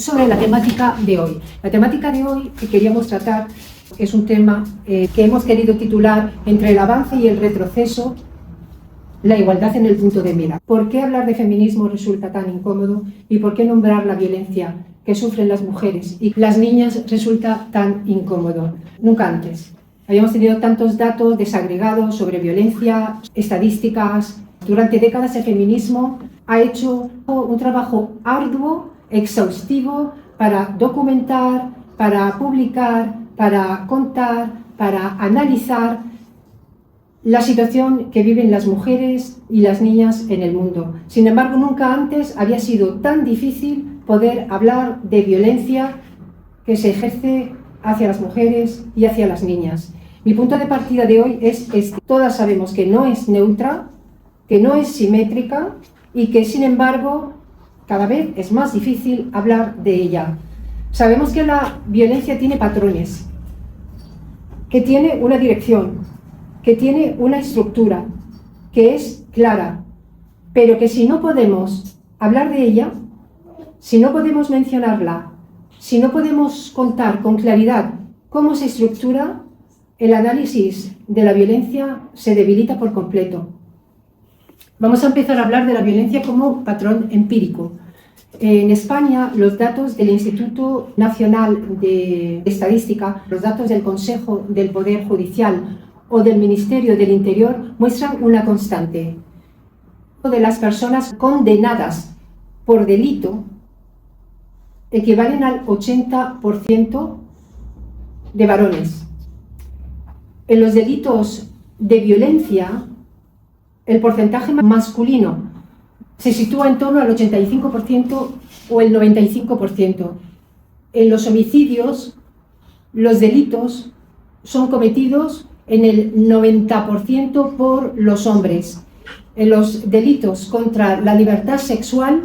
sobre la temática de hoy. La temática de hoy que queríamos tratar es un tema que hemos querido titular Entre el avance y el retroceso, la igualdad en el punto de mira. ¿Por qué hablar de feminismo resulta tan incómodo y por qué nombrar la violencia que sufren las mujeres y las niñas resulta tan incómodo? Nunca antes habíamos tenido tantos datos desagregados sobre violencia, estadísticas. Durante décadas el feminismo ha hecho un trabajo arduo, exhaustivo, para documentar, para publicar, para contar, para analizar la situación que viven las mujeres y las niñas en el mundo. Sin embargo, nunca antes había sido tan difícil poder hablar de violencia que se ejerce hacia las mujeres y hacia las niñas. Mi punto de partida de hoy es este. Todas sabemos que no es neutra, que no es simétrica y que, sin embargo, cada vez es más difícil hablar de ella. Sabemos que la violencia tiene patrones, que tiene una dirección, que tiene una estructura, que es clara, pero que si no podemos hablar de ella, si no podemos mencionarla, si no podemos contar con claridad cómo se estructura, el análisis de la violencia se debilita por completo. Vamos a empezar a hablar de la violencia como patrón empírico. En España, los datos del Instituto Nacional de Estadística, los datos del Consejo del Poder Judicial o del Ministerio del Interior muestran una constante. De las personas condenadas por delito equivalen al 80% de varones. En los delitos de violencia, el porcentaje masculino se sitúa en torno al 85% o el 95%. En los homicidios, los delitos son cometidos en el 90% por los hombres. En los delitos contra la libertad sexual,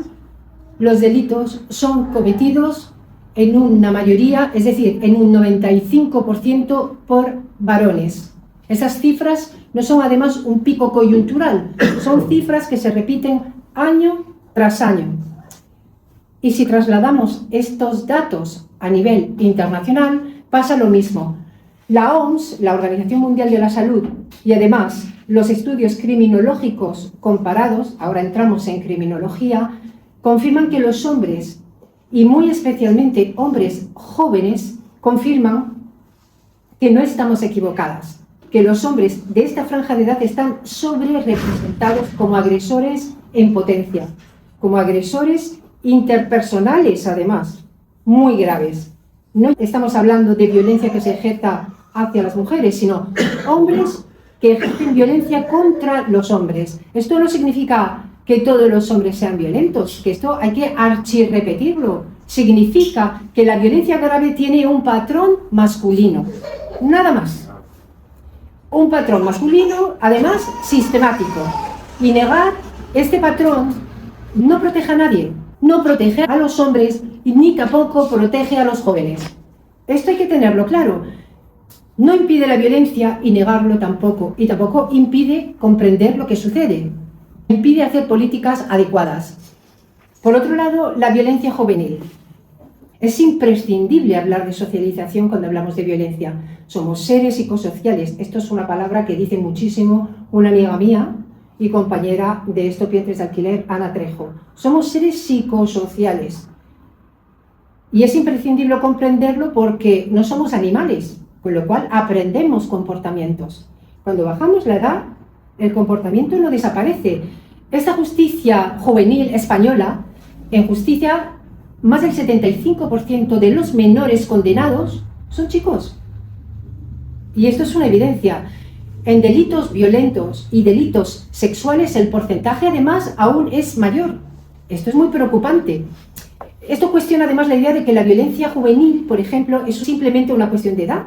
los delitos son cometidos en una mayoría, es decir, en un 95% por varones. Esas cifras no son además un pico coyuntural, son cifras que se repiten año tras año. Y si trasladamos estos datos a nivel internacional, pasa lo mismo. La OMS, la Organización Mundial de la Salud, y además los estudios criminológicos comparados, ahora entramos en criminología, confirman que los hombres, y muy especialmente hombres jóvenes, confirman que no estamos equivocadas, que los hombres de esta franja de edad están sobrerepresentados como agresores en potencia, como agresores interpersonales además, muy graves. No estamos hablando de violencia que se ejerza hacia las mujeres, sino hombres que ejercen violencia contra los hombres. Esto no significa que todos los hombres sean violentos, que esto hay que archirrepetirlo. Significa que la violencia grave tiene un patrón masculino, nada más. Un patrón masculino, además, sistemático. Y negar este patrón no protege a nadie, no protege a los hombres ni tampoco protege a los jóvenes. Esto hay que tenerlo claro. No impide la violencia y negarlo tampoco, y tampoco impide comprender lo que sucede. Impide hacer políticas adecuadas. Por otro lado, la violencia juvenil. Es imprescindible hablar de socialización cuando hablamos de violencia. Somos seres psicosociales. Esto es una palabra que dice muchísimo una amiga mía y compañera de Estopientes de Alquiler, Ana Trejo. Somos seres psicosociales. Y es imprescindible comprenderlo porque no somos animales, con lo cual aprendemos comportamientos. Cuando bajamos la edad, el comportamiento no desaparece. Esta justicia juvenil española, en justicia, más del 75% de los menores condenados son chicos. Y esto es una evidencia. En delitos violentos y delitos sexuales el porcentaje además aún es mayor. Esto es muy preocupante. Esto cuestiona además la idea de que la violencia juvenil, por ejemplo, es simplemente una cuestión de edad.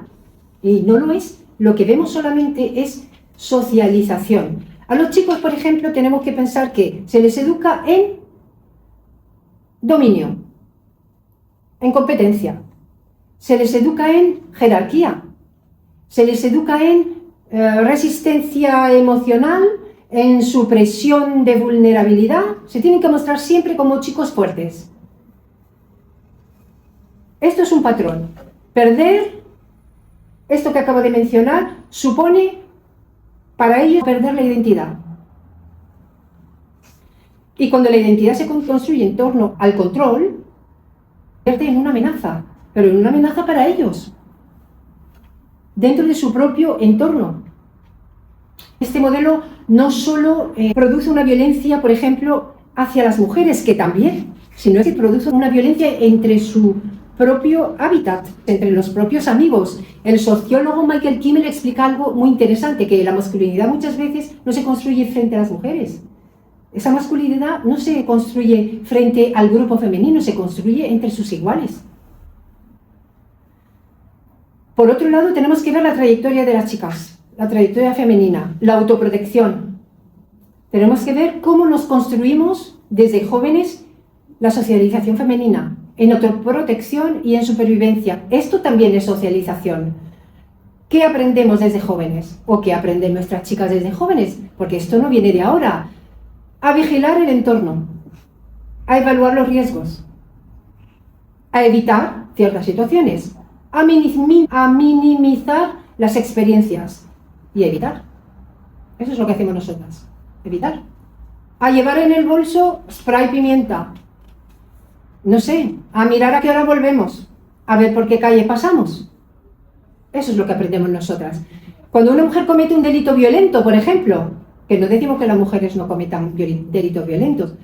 Y no lo es. Lo que vemos solamente es socialización. A los chicos, por ejemplo, tenemos que pensar que se les educa en dominio, en competencia, se les educa en jerarquía, se les educa en resistencia emocional, en supresión de vulnerabilidad. Se tienen que mostrar siempre como chicos fuertes. Esto es un patrón. Perder esto que acabo de mencionar supone para ellos perder la identidad. Y cuando la identidad se construye en torno al control, pierde en una amenaza, pero en una amenaza para ellos, dentro de su propio entorno. Este modelo no solo produce una violencia, por ejemplo, hacia las mujeres, que también, sino que produce una violencia entre su propio hábitat, entre los propios amigos. El sociólogo Michael Kimmel explica algo muy interesante, que la masculinidad muchas veces no se construye frente a las mujeres. Esa masculinidad no se construye frente al grupo femenino, se construye entre sus iguales. Por otro lado, tenemos que ver la trayectoria de las chicas, la trayectoria femenina, la autoprotección. Tenemos que ver cómo nos construimos desde jóvenes la socialización femenina, en autoprotección y en supervivencia. Esto también es socialización. ¿Qué aprendemos desde jóvenes? ¿O qué aprenden nuestras chicas desde jóvenes? Porque esto no viene de ahora. A vigilar el entorno, a evaluar los riesgos, a evitar ciertas situaciones, a minimizar las experiencias y a evitar. Eso es lo que hacemos nosotras, evitar. A llevar en el bolso spray pimienta. No sé, a mirar a qué hora volvemos, a ver por qué calle pasamos. Eso es lo que aprendemos nosotras. Cuando una mujer comete un delito violento, por ejemplo, que no decimos que las mujeres no cometan delitos violentos,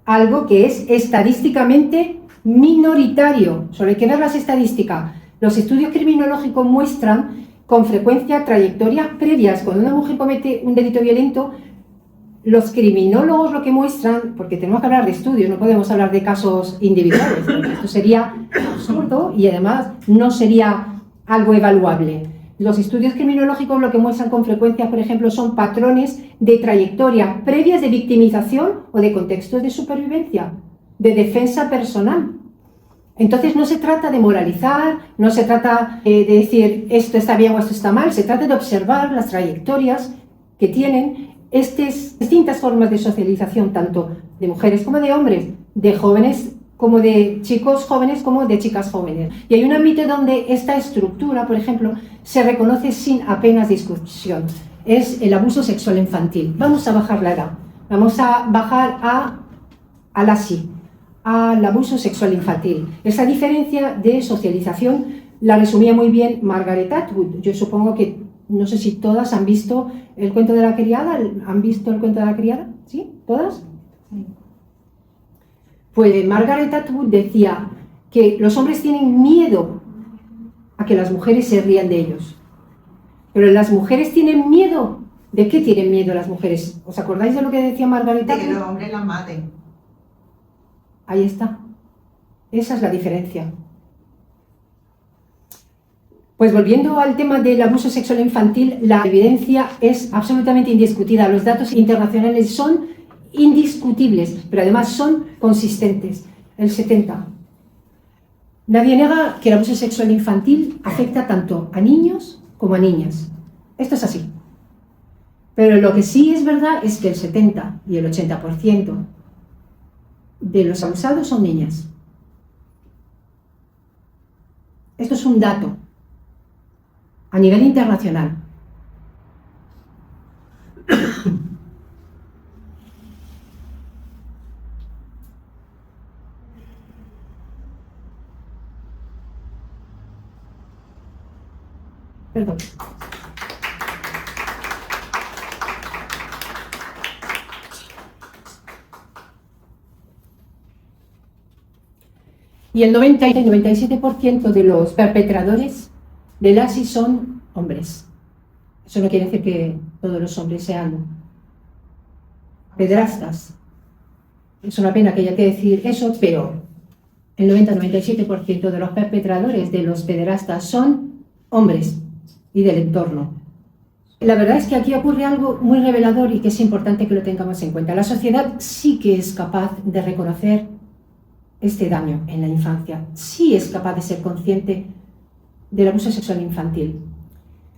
algo que es estadísticamente minoritario, solo hay que ver las estadísticas. Los estudios criminológicos muestran con frecuencia trayectorias previas. Cuando una mujer comete un delito violento, los criminólogos lo que muestran, porque tenemos que hablar de estudios, no podemos hablar de casos individuales, porque esto sería absurdo y además no sería algo evaluable. Los estudios criminológicos lo que muestran con frecuencia, por ejemplo, son patrones de trayectoria previas de victimización o de contextos de supervivencia, de defensa personal. Entonces no se trata de moralizar, no se trata de decir esto está bien o esto está mal, se trata de observar las trayectorias que tienen estas distintas formas de socialización, tanto de mujeres como de hombres, de jóvenes como de chicos jóvenes como de chicas jóvenes. Y hay un ámbito donde esta estructura, por ejemplo, se reconoce sin apenas discusión. Es el abuso sexual infantil. Vamos a bajar la edad. Vamos a bajar al ASI, al abuso sexual infantil. Esa diferencia de socialización la resumía muy bien Margaret Atwood. Yo supongo que, no sé si todas han visto el cuento de la criada. ¿Han visto el cuento de la criada? ¿Sí? ¿Todas? Sí. Pues Margaret Atwood decía que los hombres tienen miedo a que las mujeres se rían de ellos. Pero las mujeres tienen miedo. ¿De qué tienen miedo las mujeres? ¿Os acordáis de lo que decía Margaret Atwood? De que los hombres las maten. Ahí está. Esa es la diferencia. Pues volviendo al tema del abuso sexual infantil, la evidencia es absolutamente indiscutida. Los datos internacionales son indiscutibles, pero además son consistentes. El 70%. Nadie niega que el abuso sexual infantil afecta tanto a niños como a niñas. Esto es así. Pero lo que sí es verdad es que el 70 y el 80% de los abusados son niñas. Esto es un dato a nivel internacional. Perdón. Y el 90 y el 97% de los perpetradores del ASI son hombres. Eso no quiere decir que todos los hombres sean pederastas. Es una pena que haya que decir eso, pero el 90-97% de los perpetradores de los pederastas son hombres y del entorno. La verdad es que aquí ocurre algo muy revelador y que es importante que lo tengamos en cuenta. La sociedad sí que es capaz de reconocer este daño en la infancia, sí es capaz de ser consciente del abuso sexual infantil.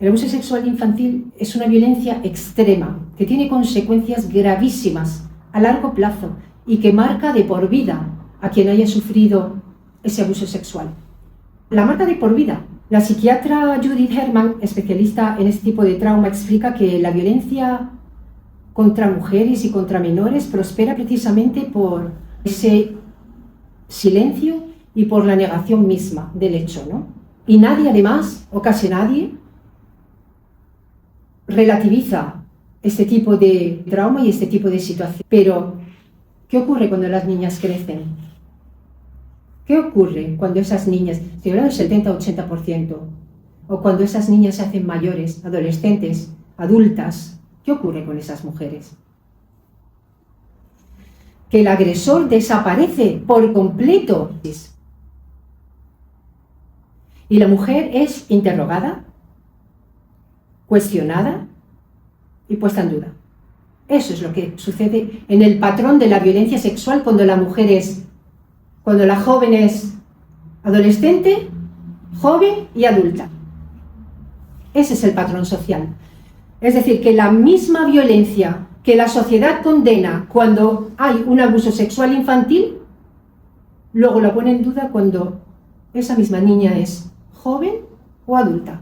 El abuso sexual infantil es una violencia extrema que tiene consecuencias gravísimas a largo plazo y que marca de por vida a quien haya sufrido ese abuso sexual. La marca de por vida. La psiquiatra Judith Herman, especialista en este tipo de trauma, explica que la violencia contra mujeres y contra menores prospera precisamente por ese silencio y por la negación misma del hecho, ¿no? Y nadie, además, o casi nadie, relativiza este tipo de trauma y este tipo de situación. Pero, ¿qué ocurre cuando las niñas crecen? ¿Qué ocurre cuando esas niñas, estoy hablando del 70-80%, o cuando esas niñas se hacen mayores, adolescentes, adultas? ¿Qué ocurre con esas mujeres? Que el agresor desaparece por completo. Y la mujer es interrogada, cuestionada y puesta en duda. Eso es lo que sucede en el patrón de la violencia sexual cuando la joven es adolescente, joven y adulta. Ese es el patrón social. Es decir, que la misma violencia que la sociedad condena cuando hay un abuso sexual infantil, luego la pone en duda cuando esa misma niña es joven o adulta.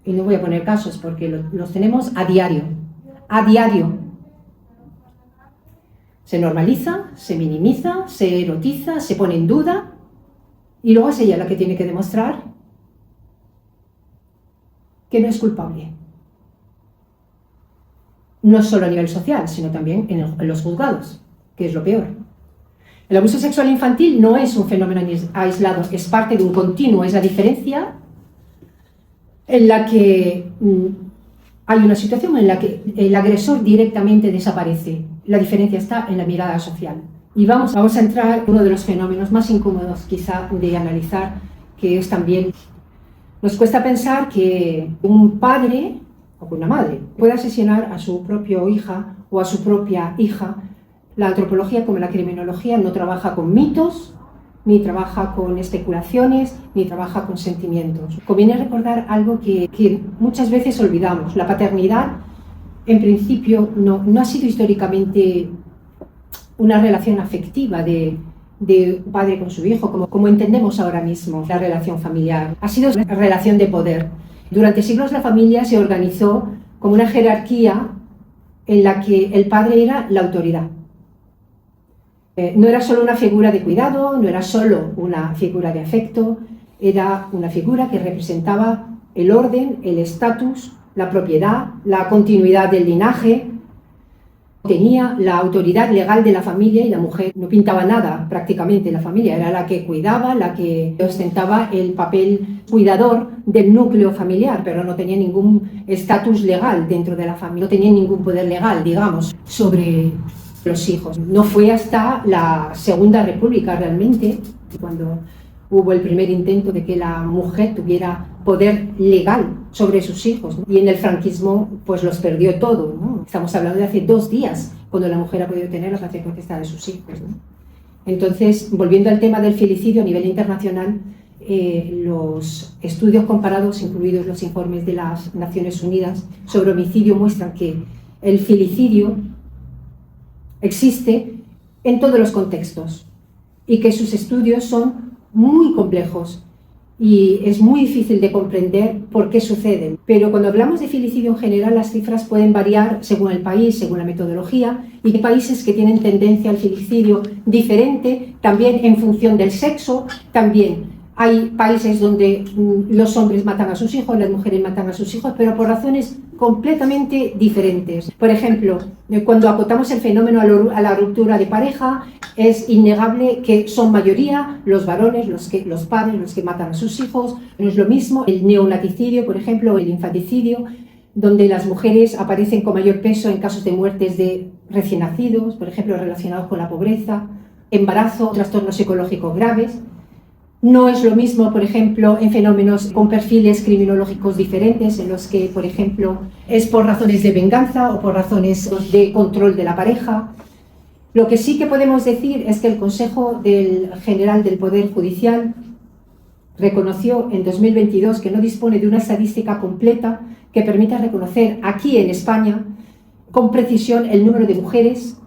Y no voy a poner casos porque los tenemos a diario. A diario. Se normaliza, se minimiza, se erotiza, se pone en duda y luego es ella la que tiene que demostrar que no es culpable. No solo a nivel social, sino también en los juzgados, que es lo peor. El abuso sexual infantil no es un fenómeno aislado, es parte de un continuo, es la diferencia en la que hay una situación en la que el agresor directamente desaparece. La diferencia está en la mirada social. Y vamos a entrar en uno de los fenómenos más incómodos quizá de analizar, que es también, nos cuesta pensar que un padre o una madre puede asesinar a su propia hija o a su propia hija. La antropología, como la criminología, no trabaja con mitos, ni trabaja con especulaciones, ni trabaja con sentimientos. Conviene recordar algo que muchas veces olvidamos. La paternidad, en principio, no ha sido históricamente una relación afectiva de un padre con su hijo, como entendemos ahora mismo la relación familiar. Ha sido una relación de poder. Durante siglos la familia se organizó como una jerarquía en la que el padre era la autoridad. No era solo una figura de cuidado, no era solo una figura de afecto, era una figura que representaba el orden, el estatus, la propiedad, la continuidad del linaje. Tenía la autoridad legal de la familia y la mujer no pintaba nada prácticamente en la familia, era la que cuidaba, la que ostentaba el papel cuidador del núcleo familiar, pero no tenía ningún estatus legal dentro de la familia, no tenía ningún poder legal, digamos, sobre los hijos. No fue hasta la Segunda República realmente, cuando hubo el primer intento de que la mujer tuviera poder legal sobre sus hijos, ¿no? Y en el franquismo pues los perdió todo, ¿no? Estamos hablando de hace 2 días, cuando la mujer ha podido tener la patria potestad de sus hijos, ¿no? Entonces, volviendo al tema del filicidio a nivel internacional, los estudios comparados, incluidos los informes de las Naciones Unidas sobre homicidio, muestran que el filicidio existe en todos los contextos y que sus estudios son muy complejos y es muy difícil de comprender por qué suceden. Pero cuando hablamos de filicidio en general, las cifras pueden variar según el país, según la metodología, y hay países que tienen tendencia al filicidio diferente, también en función del sexo, también. Hay países donde los hombres matan a sus hijos, las mujeres matan a sus hijos, pero por razones completamente diferentes. Por ejemplo, cuando acotamos el fenómeno a la ruptura de pareja, es innegable que son mayoría los varones, los padres, los que matan a sus hijos. No es lo mismo el neonaticidio, por ejemplo, o el infanticidio, donde las mujeres aparecen con mayor peso en casos de muertes de recién nacidos, por ejemplo, relacionados con la pobreza, embarazo, trastornos psicológicos graves. No es lo mismo, por ejemplo, en fenómenos con perfiles criminológicos diferentes, en los que, por ejemplo, es por razones de venganza o por razones de control de la pareja. Lo que sí que podemos decir es que el Consejo General del Poder Judicial reconoció en 2022 que no dispone de una estadística completa que permita reconocer aquí en España con precisión el número de mujeres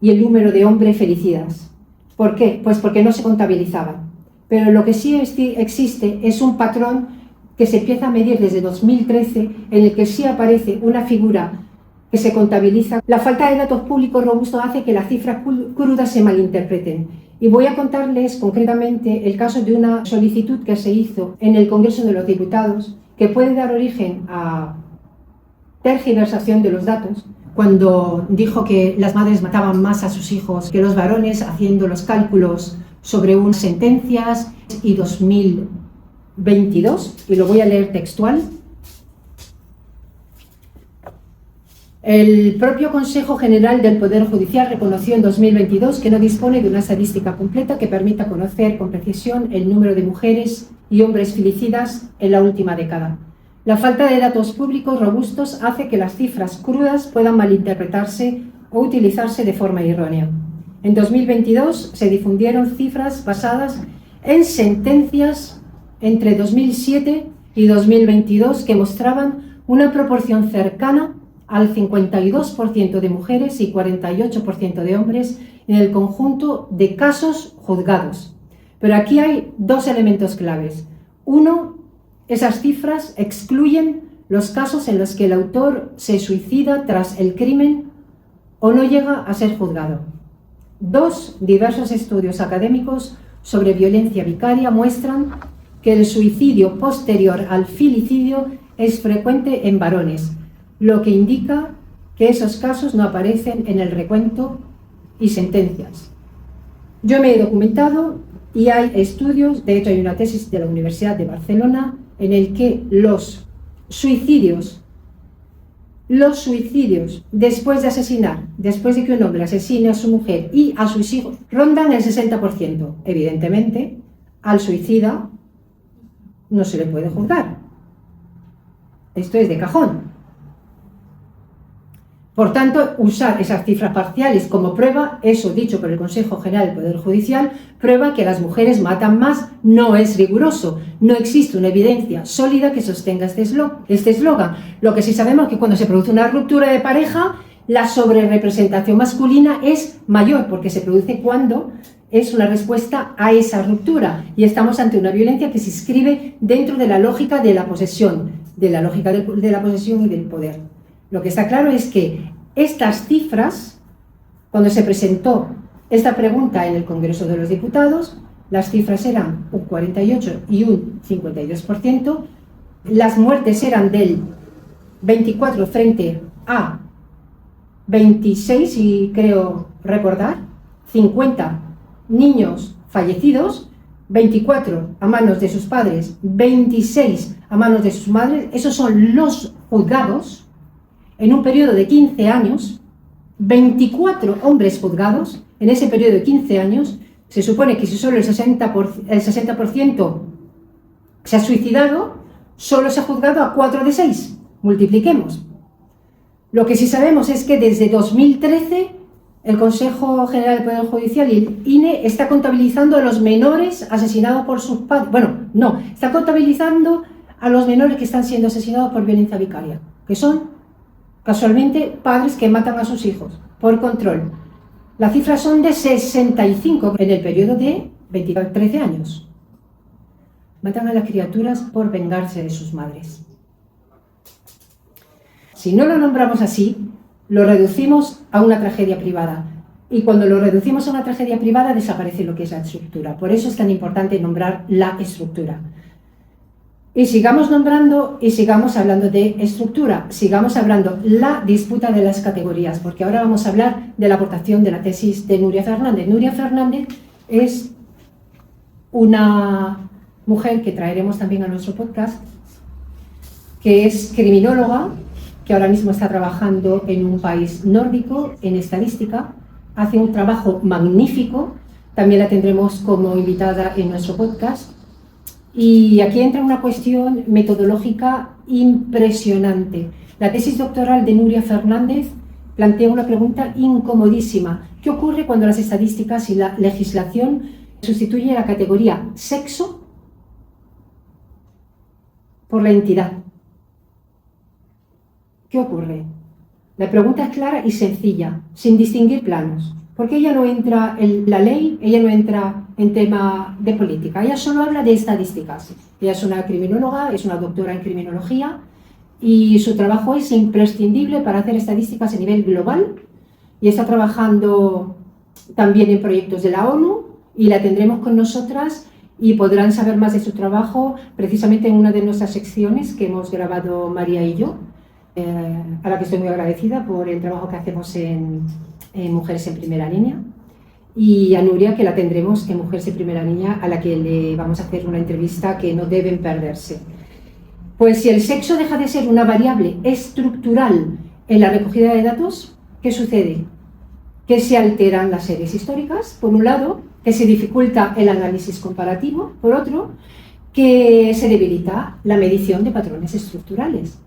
y el número de hombres felicidas. ¿Por qué? Pues porque no se contabilizaban. Pero lo que sí existe es un patrón que se empieza a medir desde 2013, en el que sí aparece una figura que se contabiliza. La falta de datos públicos robustos hace que las cifras crudas se malinterpreten. Y voy a contarles concretamente el caso de una solicitud que se hizo en el Congreso de los Diputados, que puede dar origen a tergiversación de los datos, cuando dijo que las madres mataban más a sus hijos que los varones, haciendo los cálculos sobre unas sentencias, y 2022, y lo voy a leer textual. El propio Consejo General del Poder Judicial reconoció en 2022 que no dispone de una estadística completa que permita conocer con precisión el número de mujeres y hombres filicidas en la última década. La falta de datos públicos robustos hace que las cifras crudas puedan malinterpretarse o utilizarse de forma errónea. En 2022 se difundieron cifras basadas en sentencias entre 2007 y 2022 que mostraban una proporción cercana al 52% de mujeres y 48% de hombres en el conjunto de casos juzgados. Pero aquí hay dos elementos claves. Uno, esas cifras excluyen los casos en los que el autor se suicida tras el crimen o no llega a ser juzgado. Dos, diversos estudios académicos sobre violencia vicaria muestran que el suicidio posterior al filicidio es frecuente en varones, lo que indica que esos casos no aparecen en el recuento y sentencias. Yo me he documentado y hay estudios, de hecho hay una tesis de la Universidad de Barcelona en el que los suicidios después de asesinar, después de que un hombre asesine a su mujer y a sus hijos, rondan el 60%. Evidentemente, al suicida no se le puede juzgar. Esto es de cajón. Por tanto, usar esas cifras parciales como prueba, eso dicho por el Consejo General del Poder Judicial, prueba que las mujeres matan más, no es riguroso. No existe una evidencia sólida que sostenga este eslogan. Lo que sí sabemos es que cuando se produce una ruptura de pareja, la sobrerepresentación masculina es mayor, porque se produce cuando es una respuesta a esa ruptura. Y estamos ante una violencia que se inscribe dentro de la lógica de la posesión, de la lógica de la posesión y del poder. Lo que está claro es que estas cifras, cuando se presentó esta pregunta en el Congreso de los Diputados, las cifras eran un 48 y un 52%, las muertes eran del 24 frente a 26, y creo recordar, 50 niños fallecidos, 24 a manos de sus padres, 26 a manos de sus madres. Esos son los juzgados. En un periodo de 15 años, 24 hombres juzgados. En ese periodo de 15 años, se supone que si solo el 60% se ha suicidado, solo se ha juzgado a 4 de 6. Multipliquemos. Lo que sí sabemos es que desde 2013 el Consejo General del Poder Judicial y el INE está contabilizando a los menores asesinados por sus padres. Bueno, no, está contabilizando a los menores que están siendo asesinados por violencia vicaria, que son casualmente padres que matan a sus hijos por control. Las cifras son de 65 en el periodo de 13 años. Matan a las criaturas por vengarse de sus madres. Si no lo nombramos así, lo reducimos a una tragedia privada. Y cuando lo reducimos a una tragedia privada, desaparece lo que es la estructura. Por eso es tan importante nombrar la estructura. Y sigamos nombrando y sigamos hablando de estructura, sigamos hablando la disputa de las categorías, porque ahora vamos a hablar de la aportación de la tesis de Nuria Fernández. Nuria Fernández es una mujer que traeremos también a nuestro podcast, que es criminóloga, que ahora mismo está trabajando en un país nórdico en estadística, hace un trabajo magnífico, también la tendremos como invitada en nuestro podcast. Y aquí entra una cuestión metodológica impresionante. La tesis doctoral de Nuria Fernández plantea una pregunta incomodísima. ¿Qué ocurre cuando las estadísticas y la legislación sustituyen la categoría sexo por la entidad? ¿Qué ocurre? La pregunta es clara y sencilla, sin distinguir planos. Porque ella no entra en la ley, ella no entra en tema de política, ella solo habla de estadísticas. Ella es una criminóloga, es una doctora en criminología y su trabajo es imprescindible para hacer estadísticas a nivel global y está trabajando también en proyectos de la ONU y la tendremos con nosotras y podrán saber más de su trabajo precisamente en una de nuestras secciones que hemos grabado María y yo, a la que estoy muy agradecida por el trabajo que hacemos en Mujeres en Primera Línea, y a Nuria, que la tendremos en Mujeres en Primera Línea, a la que le vamos a hacer una entrevista que no deben perderse. Pues si el sexo deja de ser una variable estructural en la recogida de datos, ¿qué sucede? Que se alteran las series históricas, por un lado, que se dificulta el análisis comparativo, por otro, que se debilita la medición de patrones estructurales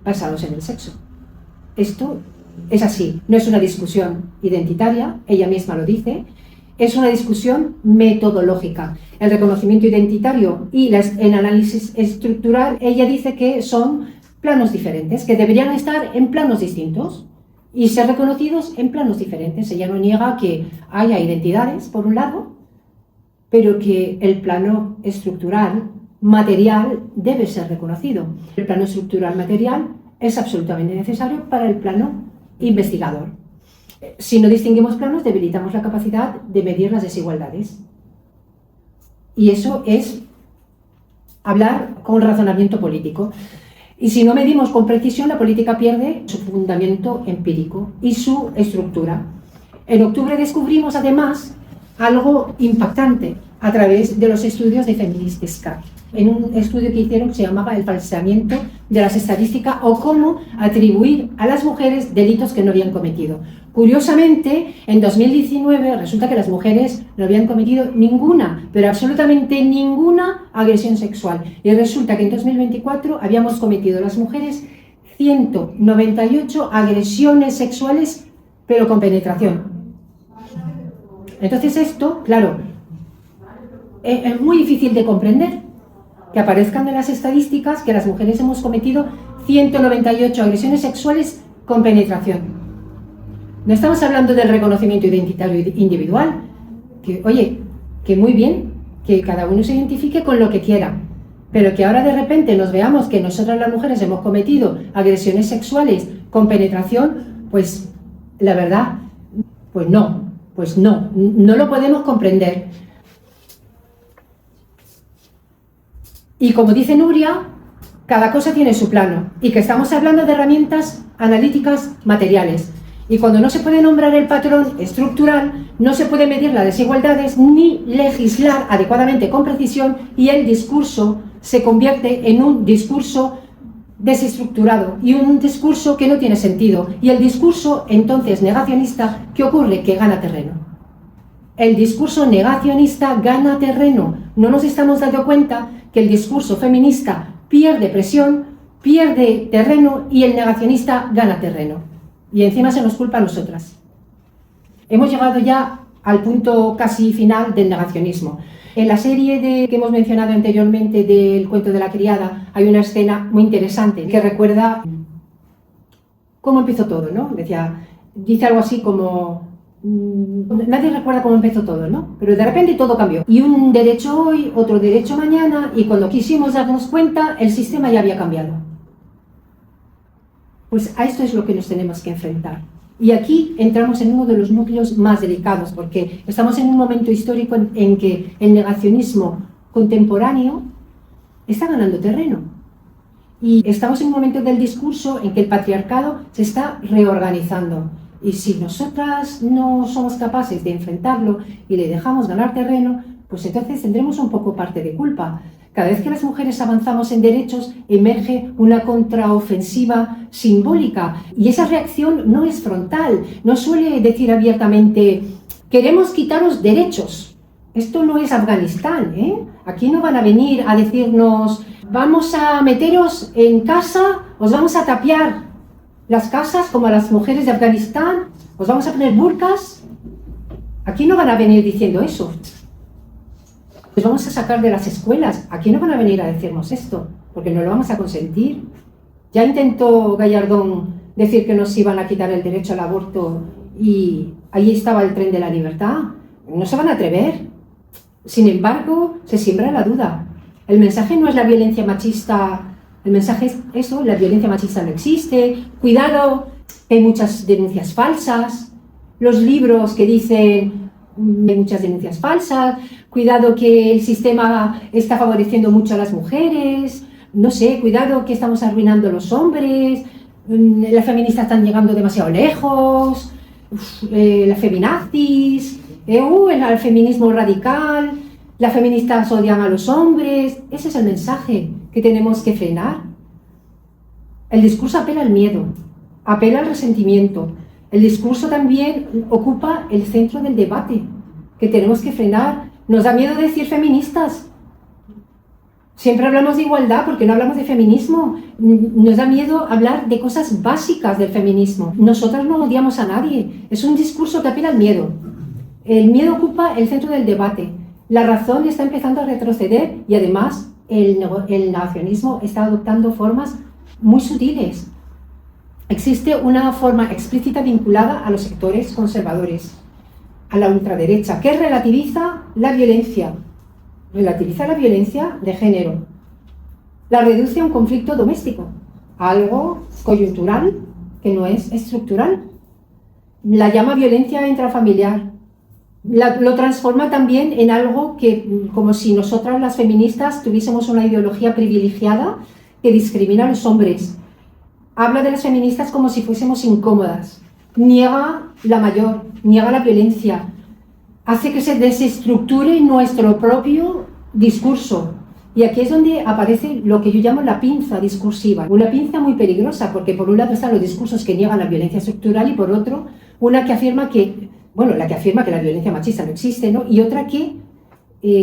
basados en el sexo. Esto es así, no es una discusión identitaria, ella misma lo dice, es una discusión metodológica. El reconocimiento identitario y el análisis estructural, ella dice que son planos diferentes, que deberían estar en planos distintos y ser reconocidos en planos diferentes. Ella no niega que haya identidades, por un lado, pero que el plano estructural, material, debe ser reconocido. El plano estructural material es absolutamente necesario para el plano investigador. Si no distinguimos planos, debilitamos la capacidad de medir las desigualdades. Y eso es hablar con razonamiento político. Y si no medimos con precisión, la política pierde su fundamento empírico y su estructura. En octubre descubrimos, además, algo impactante a través de los estudios de Feministes CAR. En un estudio que hicieron que se llamaba el falseamiento de las estadísticas o cómo atribuir a las mujeres delitos que no habían cometido. Curiosamente, en 2019 resulta que las mujeres no habían cometido ninguna, pero absolutamente ninguna agresión sexual. Y resulta que en 2024 habíamos cometido las mujeres 198 agresiones sexuales, pero con penetración. Entonces esto, claro, es muy difícil de comprender. Que aparezcan en las estadísticas que las mujeres hemos cometido 198 agresiones sexuales con penetración. No estamos hablando del reconocimiento identitario individual, que oye, que muy bien, que cada uno se identifique con lo que quiera, pero que ahora de repente nos veamos que nosotras las mujeres hemos cometido agresiones sexuales con penetración, pues la verdad, pues no lo podemos comprender. Y como dice Nuria, cada cosa tiene su plano y que estamos hablando de herramientas analíticas materiales. Y cuando no se puede nombrar el patrón estructural, no se puede medir las desigualdades ni legislar adecuadamente con precisión y el discurso se convierte en un discurso desestructurado y un discurso que no tiene sentido. Y el discurso entonces negacionista, ¿qué ocurre? Que gana terreno. El discurso negacionista gana terreno. No nos estamos dando cuenta que el discurso feminista pierde presión, pierde terreno y el negacionista gana terreno. Y encima se nos culpa a nosotras. Hemos llegado ya al punto casi final del negacionismo. En la serie que hemos mencionado anteriormente del cuento de la criada hay una escena muy interesante que recuerda cómo empezó todo, ¿no? Dice algo así como: nadie recuerda cómo empezó todo, ¿no? Pero de repente todo cambió. Y un derecho hoy, otro derecho mañana, y cuando quisimos darnos cuenta, el sistema ya había cambiado. Pues a esto es lo que nos tenemos que enfrentar. Y aquí entramos en uno de los núcleos más delicados, porque estamos en un momento histórico en que el negacionismo contemporáneo está ganando terreno. Y estamos en un momento del discurso en que el patriarcado se está reorganizando. Y si nosotras no somos capaces de enfrentarlo y le dejamos ganar terreno, pues entonces tendremos un poco parte de culpa. Cada vez que las mujeres avanzamos en derechos, emerge una contraofensiva simbólica. Y esa reacción no es frontal, no suele decir abiertamente: queremos quitaros derechos. Esto no es Afganistán, ¿eh? Aquí no van a venir a decirnos: vamos a meteros en casa, os vamos a tapiar las casas como a las mujeres de Afganistán, os vamos a poner burkas. Aquí no van a venir diciendo eso. Os vamos a sacar de las escuelas. Aquí no van a venir a decirnos esto, porque no lo vamos a consentir. Ya intentó Gallardón decir que nos iban a quitar el derecho al aborto y ahí estaba el tren de la libertad. No se van a atrever. Sin embargo, se siembra la duda. El mensaje no es la violencia machista, el mensaje es eso, la violencia machista no existe, cuidado, hay muchas denuncias falsas, los libros que dicen hay muchas denuncias falsas, cuidado que el sistema está favoreciendo mucho a las mujeres, no sé, cuidado que estamos arruinando a los hombres, las feministas están llegando demasiado lejos, las feminazis, el feminismo radical, las feministas odian a los hombres. Ese es el mensaje que tenemos que frenar. El discurso apela al miedo, apela al resentimiento. El discurso también ocupa el centro del debate, que tenemos que frenar. Nos da miedo decir feministas. Siempre hablamos de igualdad, porque no hablamos de feminismo. Nos da miedo hablar de cosas básicas del feminismo. Nosotras no odiamos a nadie. Es un discurso que apela al miedo. El miedo ocupa el centro del debate. La razón está empezando a retroceder y además el negacionismo está adoptando formas muy sutiles. Existe una forma explícita vinculada a los sectores conservadores, a la ultraderecha, que relativiza la violencia de género, la reduce a un conflicto doméstico, a algo coyuntural que no es estructural, la llama violencia intrafamiliar, lo transforma también en algo que, como si nosotras las feministas tuviésemos una ideología privilegiada que discrimina a los hombres. Habla de las feministas como si fuésemos incómodas, niega la violencia, hace que se desestructure nuestro propio discurso. Y aquí es donde aparece lo que yo llamo la pinza discursiva, una pinza muy peligrosa, porque por un lado están los discursos que niegan la violencia estructural y por otro, una que afirma que la violencia machista no existe, ¿no? Y otra que,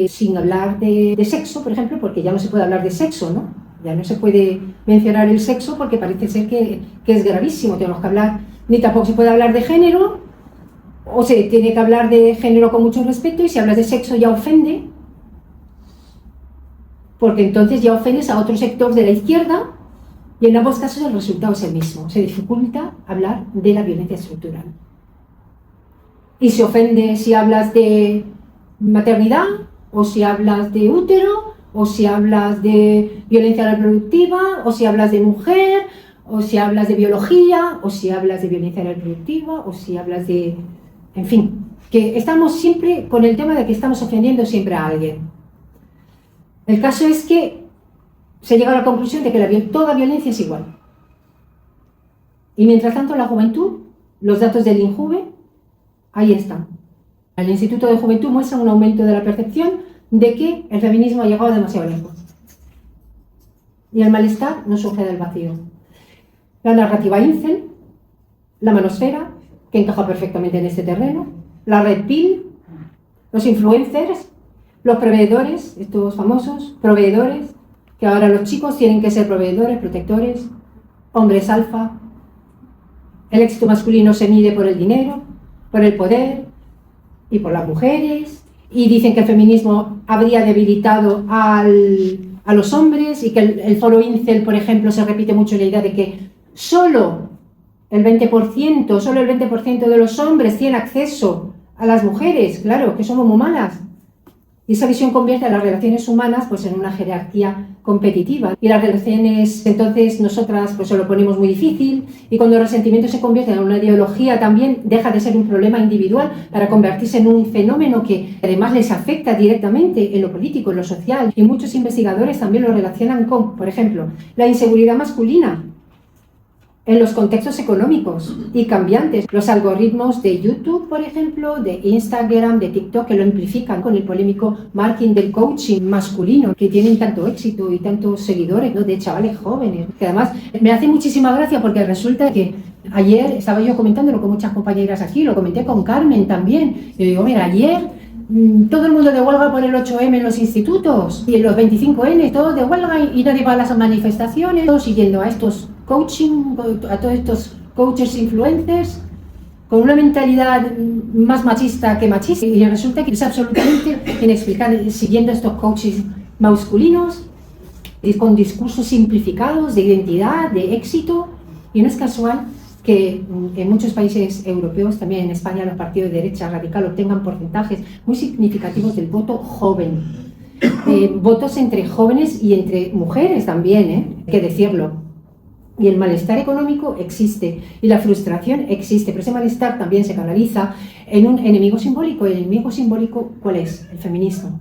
sin hablar de sexo, por ejemplo, porque ya no se puede hablar de sexo, ¿no? Ya no se puede mencionar el sexo porque parece ser que es gravísimo, tenemos que hablar, ni tampoco se puede hablar de género, o se tiene que hablar de género con mucho respeto, y si hablas de sexo ya ofende, porque entonces ya ofendes a otro sector de la izquierda, y en ambos casos el resultado es el mismo, se dificulta hablar de la violencia estructural. Y se ofende si hablas de maternidad, o si hablas de útero, o si hablas de violencia reproductiva, o si hablas de mujer, o si hablas de biología, o si hablas de violencia reproductiva, o si hablas de... En fin, que estamos siempre con el tema de que estamos ofendiendo siempre a alguien. El caso es que se llega a la conclusión de que toda violencia es igual. Y mientras tanto la juventud, los datos del INJUVE, ahí están. El Instituto de Juventud muestra un aumento de la percepción de que el feminismo ha llegado demasiado lejos. Y el malestar no surge del vacío. La narrativa incel, la manosfera, que encaja perfectamente en este terreno, la red pill, los influencers, los proveedores, estos famosos proveedores, que ahora los chicos tienen que ser proveedores, protectores, hombres alfa. El éxito masculino se mide por el dinero, por el poder y por las mujeres, y dicen que el feminismo habría debilitado a los hombres, y que el foro incel, por ejemplo, se repite mucho la idea de que solo el 20% de los hombres tiene acceso a las mujeres, claro, que somos muy malas. Y esa visión convierte a las relaciones humanas pues en una jerarquía competitiva. Y las relaciones, entonces, nosotras pues se lo ponemos muy difícil, y cuando el resentimiento se convierte en una ideología también deja de ser un problema individual para convertirse en un fenómeno que además les afecta directamente en lo político, en lo social. Y muchos investigadores también lo relacionan con, por ejemplo, la inseguridad masculina en los contextos económicos y cambiantes. Los algoritmos de YouTube, por ejemplo, de Instagram, de TikTok, que lo amplifican con el polémico marketing del coaching masculino, que tienen tanto éxito y tantos seguidores, ¿no?, de chavales jóvenes. Que además me hace muchísima gracia porque resulta que ayer estaba yo comentándolo con muchas compañeras aquí, lo comenté con Carmen también. Yo digo, mira, ayer todo el mundo de huelga por el 8M en los institutos y en los 25N, todos de huelga, y nadie va a las manifestaciones, todos siguiendo a estos coaching, a todos estos coaches influencers, con una mentalidad más machista que machista, y resulta que es absolutamente inexplicable, siguiendo estos coaches masculinos, y con discursos simplificados de identidad, de éxito. Y no es casual que en muchos países europeos, también en España, los partidos de derecha radical obtengan porcentajes muy significativos del voto joven. Votos entre jóvenes y entre mujeres también, hay que decirlo. Y el malestar económico existe, y la frustración existe, pero ese malestar también se canaliza en un enemigo simbólico. ¿El enemigo simbólico cuál es? El feminismo.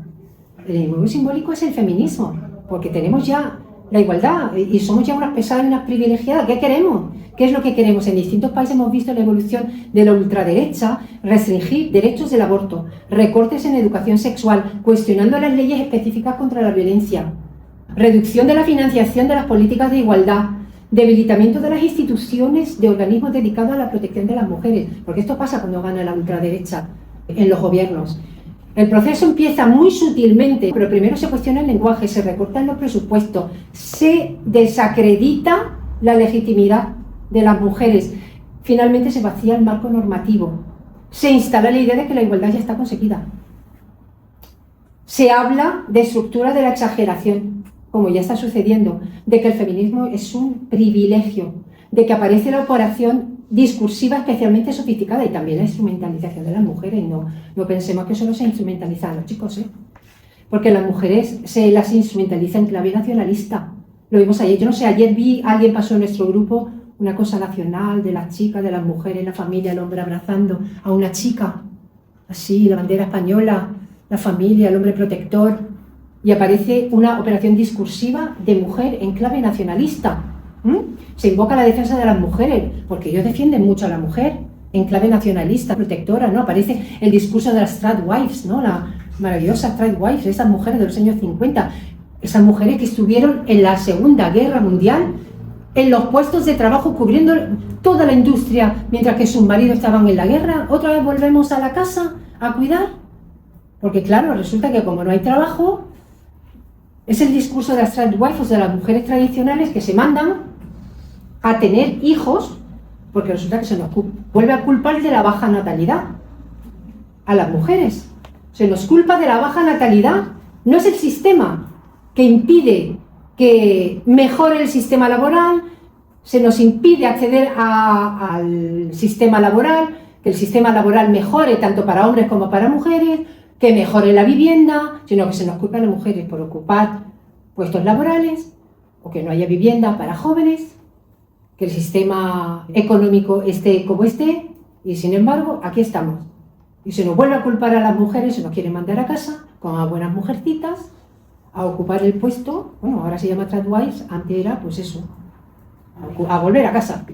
El enemigo simbólico es el feminismo, porque tenemos ya la igualdad y somos ya unas pesadas y unas privilegiadas. ¿Qué queremos? ¿Qué es lo que queremos? En distintos países hemos visto la evolución de la ultraderecha, restringir derechos del aborto, recortes en educación sexual, cuestionando las leyes específicas contra la violencia, reducción de la financiación de las políticas de igualdad, debilitamiento de las instituciones de organismos dedicados a la protección de las mujeres, porque esto pasa cuando gana la ultraderecha en los gobiernos. El proceso empieza muy sutilmente, pero primero se cuestiona el lenguaje, se recortan los presupuestos, se desacredita la legitimidad de las mujeres, finalmente se vacía el marco normativo, se instala la idea de que la igualdad ya está conseguida. Se habla de estructura de la exageración, como ya está sucediendo, de que el feminismo es un privilegio, de que aparece la operación discursiva especialmente sofisticada y también la instrumentalización de las mujeres. No pensemos que solo se instrumentalizan los chicos, porque las mujeres se las instrumentaliza en clave nacionalista. Lo vimos ayer. Yo no sé, ayer vi, alguien pasó en nuestro grupo una cosa nacional de las chicas, de las mujeres, la familia, el hombre abrazando a una chica, así, la bandera española, la familia, el hombre protector, y aparece una operación discursiva de mujer en clave nacionalista. Se invoca la defensa de las mujeres, porque ellos defienden mucho a la mujer, en clave nacionalista, protectora, ¿no? Aparece el discurso de las Stradwives, ¿no? La maravillosa Stradwives, esas mujeres de los años 50, esas mujeres que estuvieron en la Segunda Guerra Mundial, en los puestos de trabajo, cubriendo toda la industria, mientras que sus maridos estaban en la guerra. Otra vez volvemos a la casa a cuidar, porque claro, resulta que como no hay trabajo, es el discurso de las Stradwives, de las mujeres tradicionales, que se mandan a tener hijos, porque resulta que se nos vuelve a culpar de la baja natalidad a las mujeres. Se nos culpa de la baja natalidad. No es el sistema que impide que mejore el sistema laboral, se nos impide acceder al sistema laboral, que el sistema laboral mejore tanto para hombres como para mujeres, que mejore la vivienda, sino que se nos culpa a las mujeres por ocupar puestos laborales, o que no haya vivienda para jóvenes, que el sistema económico esté como esté, y sin embargo, aquí estamos. Y se nos vuelve a culpar a las mujeres, se nos quiere mandar a casa con a buenas mujercitas a ocupar el puesto, bueno, ahora se llama Stradwives, antes era pues eso, a volver a casa,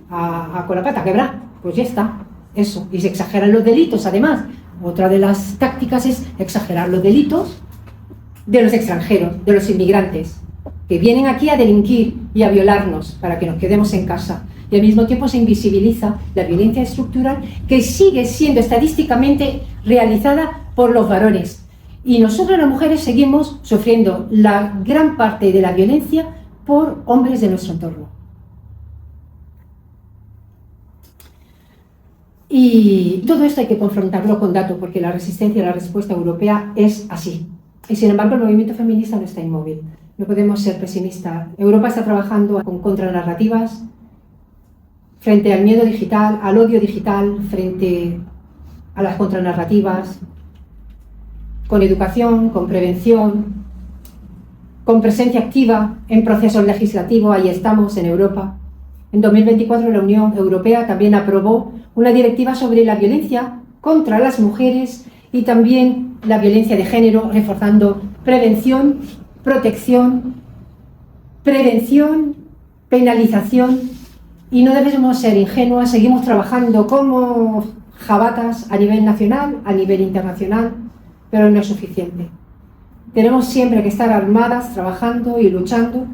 con la pata quebrada, pues ya está, eso. Y se exageran los delitos, además. Otra de las tácticas es exagerar los delitos de los extranjeros, de los inmigrantes, que vienen aquí a delinquir y a violarnos para que nos quedemos en casa. Y al mismo tiempo se invisibiliza la violencia estructural que sigue siendo estadísticamente realizada por los varones. Y nosotros las mujeres seguimos sufriendo la gran parte de la violencia por hombres de nuestro entorno. Y todo esto hay que confrontarlo con datos, porque la resistencia a la respuesta europea es así. Y sin embargo el movimiento feminista no está inmóvil. No podemos ser pesimistas. Europa está trabajando con contranarrativas frente al miedo digital, al odio digital, frente a las contranarrativas, con educación, con prevención, con presencia activa en procesos legislativos. Ahí estamos en Europa. En 2024 la Unión Europea también aprobó una directiva sobre la violencia contra las mujeres y también la violencia de género, reforzando prevención, protección, penalización, y no debemos ser ingenuas. Seguimos trabajando como jabatas a nivel nacional, a nivel internacional, pero no es suficiente. Tenemos siempre que estar armadas, trabajando y luchando,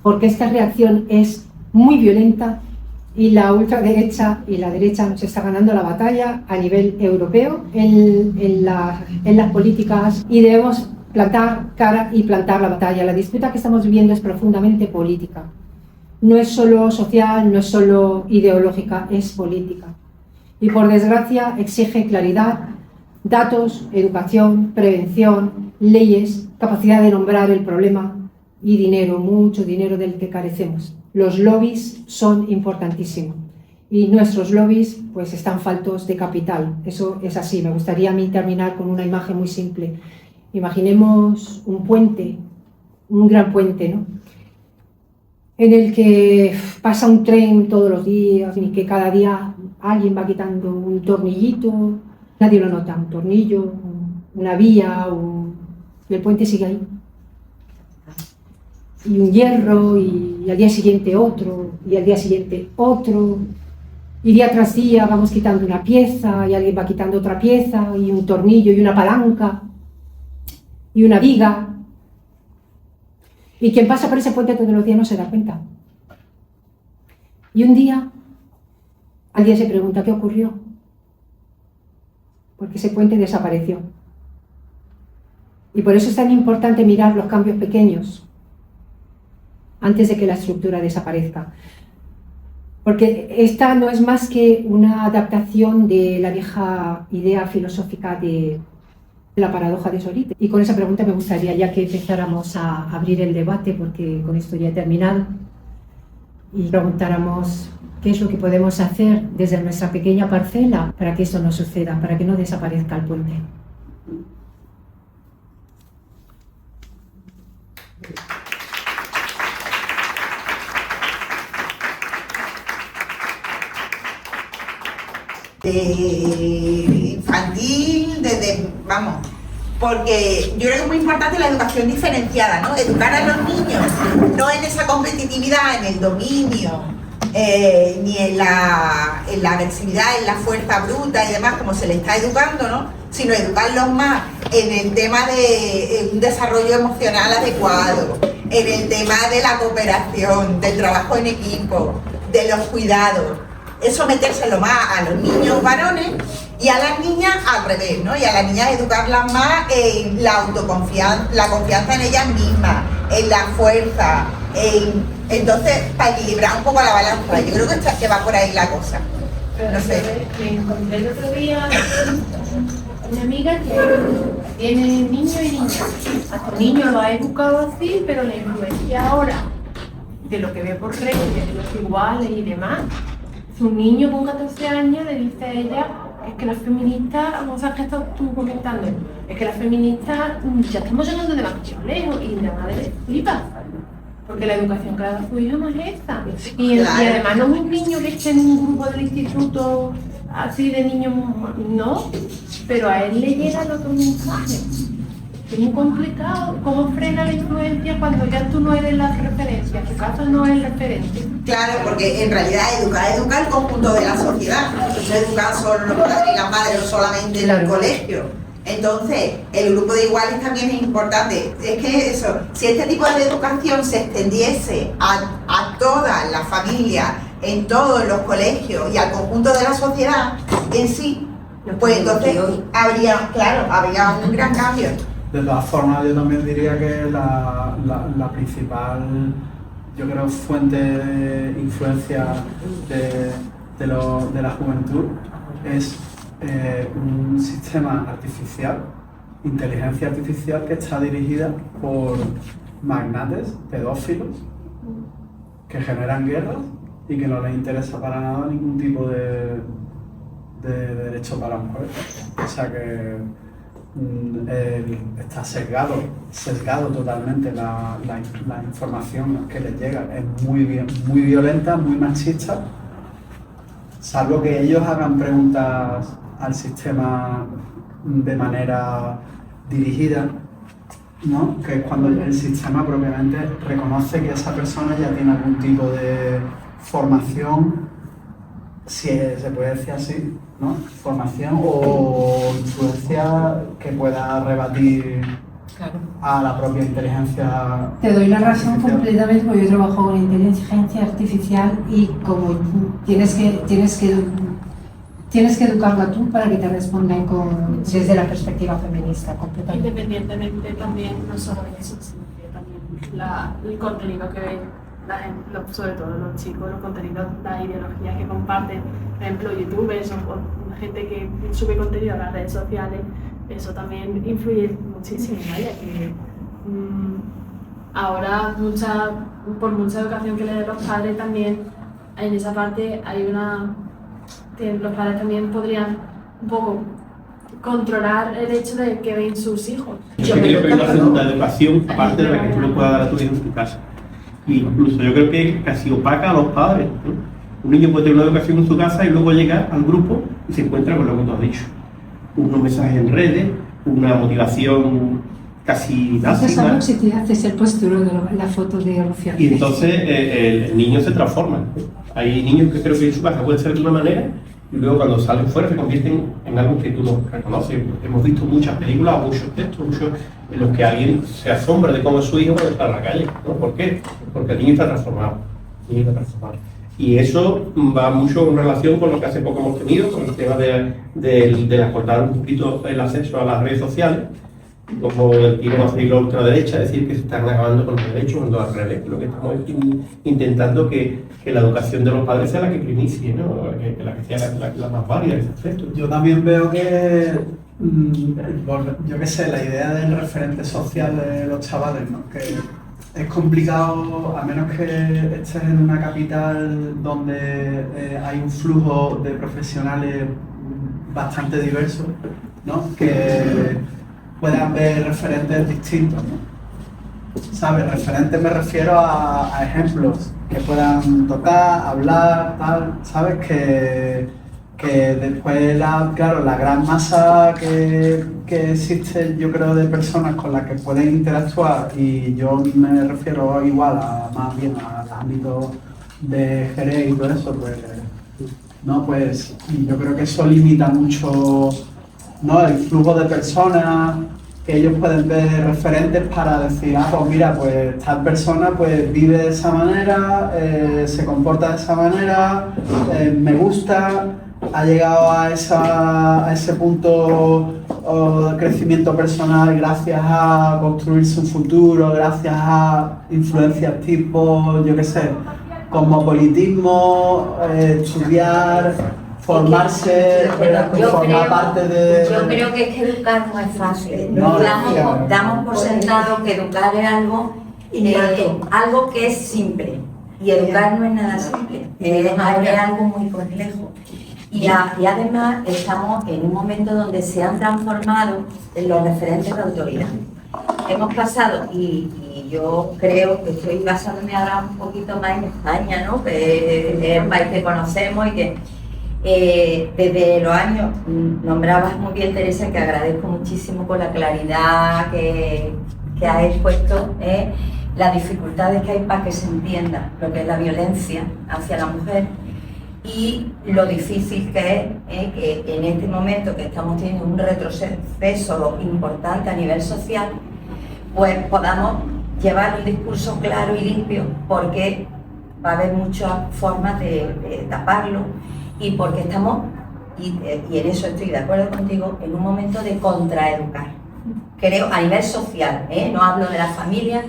porque esta reacción es muy violenta y la ultraderecha y la derecha nos está ganando la batalla a nivel europeo en las políticas, y debemos plantar cara y plantar la batalla. La disputa que estamos viviendo es profundamente política. No es solo social, no es solo ideológica, es política. Y por desgracia exige claridad, datos, educación, prevención, leyes, capacidad de nombrar el problema y dinero, mucho dinero del que carecemos. Los lobbies son importantísimos. y nuestros lobbies pues están faltos de capital. Eso es así. Me gustaría a mí terminar con una imagen muy simple. Imaginemos un puente, un gran puente, ¿no?, en el que pasa un tren todos los días y que cada día alguien va quitando un tornillito, nadie lo nota, un tornillo, una vía, y el puente sigue ahí. Y un hierro, y al día siguiente otro, y al día siguiente otro, y día tras día vamos quitando una pieza, y alguien va quitando otra pieza, y un tornillo, y una palanca, y una viga. Y quien pasa por ese puente todos los días no se da cuenta. Y un día, alguien se pregunta, ¿qué ocurrió? Porque ese puente desapareció. Y por eso es tan importante mirar los cambios pequeños antes de que la estructura desaparezca. Porque esta no es más que una adaptación de la vieja idea filosófica de la paradoja de Sorite. Y con esa pregunta me gustaría ya que empezáramos a abrir el debate, porque con esto ya he terminado, y preguntáramos qué es lo que podemos hacer desde nuestra pequeña parcela para que esto no suceda, para que no desaparezca el puente. Infantil, vamos, porque yo creo que es muy importante la educación diferenciada, ¿no? Educar a los niños, no en esa competitividad, en el dominio, ni en la agresividad, en la fuerza bruta y demás, como se les está educando, ¿no? Sino educarlos más en el tema de un desarrollo emocional adecuado, en el tema de la cooperación, del trabajo en equipo, de los cuidados. Es sometérselo más a los niños varones y a las niñas al revés, ¿no? Y a las niñas educarlas más en la autoconfianza, la confianza en ellas mismas, en la fuerza, entonces, para equilibrar un poco la balanza. Yo creo que va por ahí la cosa. No sé. Me encontré el otro día una amiga que tiene niños y niñas. A su niño lo ha educado así, pero la influencia ahora de lo que ve por redes, de los iguales y demás. Su niño con 14 años le dice a ella, es que las feministas, vamos a que estás tú comentando, es que las feministas ya estamos llegando demasiado lejos, y la madre le flipa, porque la educación que le da a su hija no es esa. Y además no es un niño que esté en un grupo del instituto así de niños, no, pero a él le llega el otro mensaje. Es muy complicado. ¿Cómo frena la influencia cuando ya tú no eres la referencia? Tu casa no es el referente. Claro, porque en realidad educa el conjunto de la sociedad. No educan solo los padres y las madres o solamente en el colegio. Entonces, el grupo de iguales también es importante. Es que eso, si este tipo de educación se extendiese a todas las familias, en todos los colegios y al conjunto de la sociedad en sí, pues entonces habría un gran cambio. De todas formas, yo también diría que la principal, yo creo, fuente de influencia de la juventud es un sistema artificial, inteligencia artificial, que está dirigida por magnates pedófilos que generan guerras y que no les interesa para nada ningún tipo de derecho para la mujer. O sea que está sesgado totalmente la información que les llega. Es muy violenta, muy machista, salvo que ellos hagan preguntas al sistema de manera dirigida, ¿no? Que es cuando el sistema propiamente reconoce que esa persona ya tiene algún tipo de formación, si se puede decir así, ¿no? Formación o influencia que pueda rebatir a la propia inteligencia. Te doy la razón completamente, porque yo trabajo con inteligencia artificial y como tienes que educarla tú para que te respondan desde la perspectiva feminista completamente. Independientemente también, no solo de eso, sino que también el contenido que ven la gente, sobre todo los chicos, los contenidos, las ideologías que comparten, por ejemplo, youtubers o gente que sube contenido a las redes sociales, eso también influye muchísimo. Vaya, que ahora por mucha educación que le den los padres también en esa parte hay una... que los padres también podrían un poco controlar el hecho de que ven sus hijos. Yo creo que hay una segunda educación, aparte de la que tú le puedas dar a tu hijo en tu casa. Y incluso yo creo que casi opaca a los padres, ¿no? Un niño puede tener una educación en su casa y luego llega al grupo y se encuentra con lo que tú has dicho. Unos mensajes en redes, una motivación casi nada. Si te haces el posturo de la foto de Rocío. Y entonces el niño se transforma. Hay niños que creo que en su casa pueden ser de una manera y luego cuando salen fuera se convierten en algo que tú no reconoces. Hemos visto muchas películas o muchos textos en los que alguien se asombra de cómo es su hijo cuando está en la calle, ¿no? ¿Por qué? Porque el niño está transformado. Y eso va mucho en relación con lo que hace poco hemos tenido, con el tema de acortar un poquito el acceso a las redes sociales, como el tiro hacia la ultraderecha, es decir, que se están acabando con los derechos, cuando al revés. Lo que estamos intentando que la educación de los padres sea la que primicie, ¿no? Que la que sea la más válida en ese aspecto. Yo también veo que, yo qué sé, la idea del referente social de los chavales, ¿no? Que es complicado, a menos que estés en una capital donde hay un flujo de profesionales bastante diverso, ¿no? Que puedan ver referentes distintos, ¿no? ¿Sabes? Referentes me refiero a ejemplos que puedan tocar, hablar, tal, ¿sabes? Que después, claro, la gran masa que existe, yo creo, de personas con las que pueden interactuar, y yo me refiero igual más bien al ámbito de Jerez y todo eso, pues, ¿no? Pues yo creo que eso limita mucho, ¿no? El flujo de personas que ellos pueden ver referentes para decir, pues mira, pues tal persona pues vive de esa manera, se comporta de esa manera, me gusta, ha llegado a ese punto de crecimiento personal gracias a construirse un futuro, gracias a influencias tipo, yo qué sé, cosmopolitismo, estudiar, formarse, formar parte de... Yo creo que es que educar no es fácil. Damos por sentado que educar es algo que es simple. Y educar no es nada simple, es algo muy complejo. Y además estamos en un momento donde se han transformado los referentes de autoridad. Hemos pasado, y yo creo que estoy basándome ahora un poquito más en España, ¿no? Que es el país que conocemos y que desde los años, nombrabas muy bien, Teresa, que agradezco muchísimo con la claridad que has expuesto, las dificultades que hay para que se entienda lo que es la violencia hacia la mujer y lo difícil que es que en este momento que estamos teniendo un retroceso importante a nivel social, pues podamos llevar un discurso claro y limpio, porque va a haber muchas formas de taparlo y porque estamos, y en eso estoy de acuerdo contigo, en un momento de contraeducar. Creo, a nivel social, no hablo de la familia,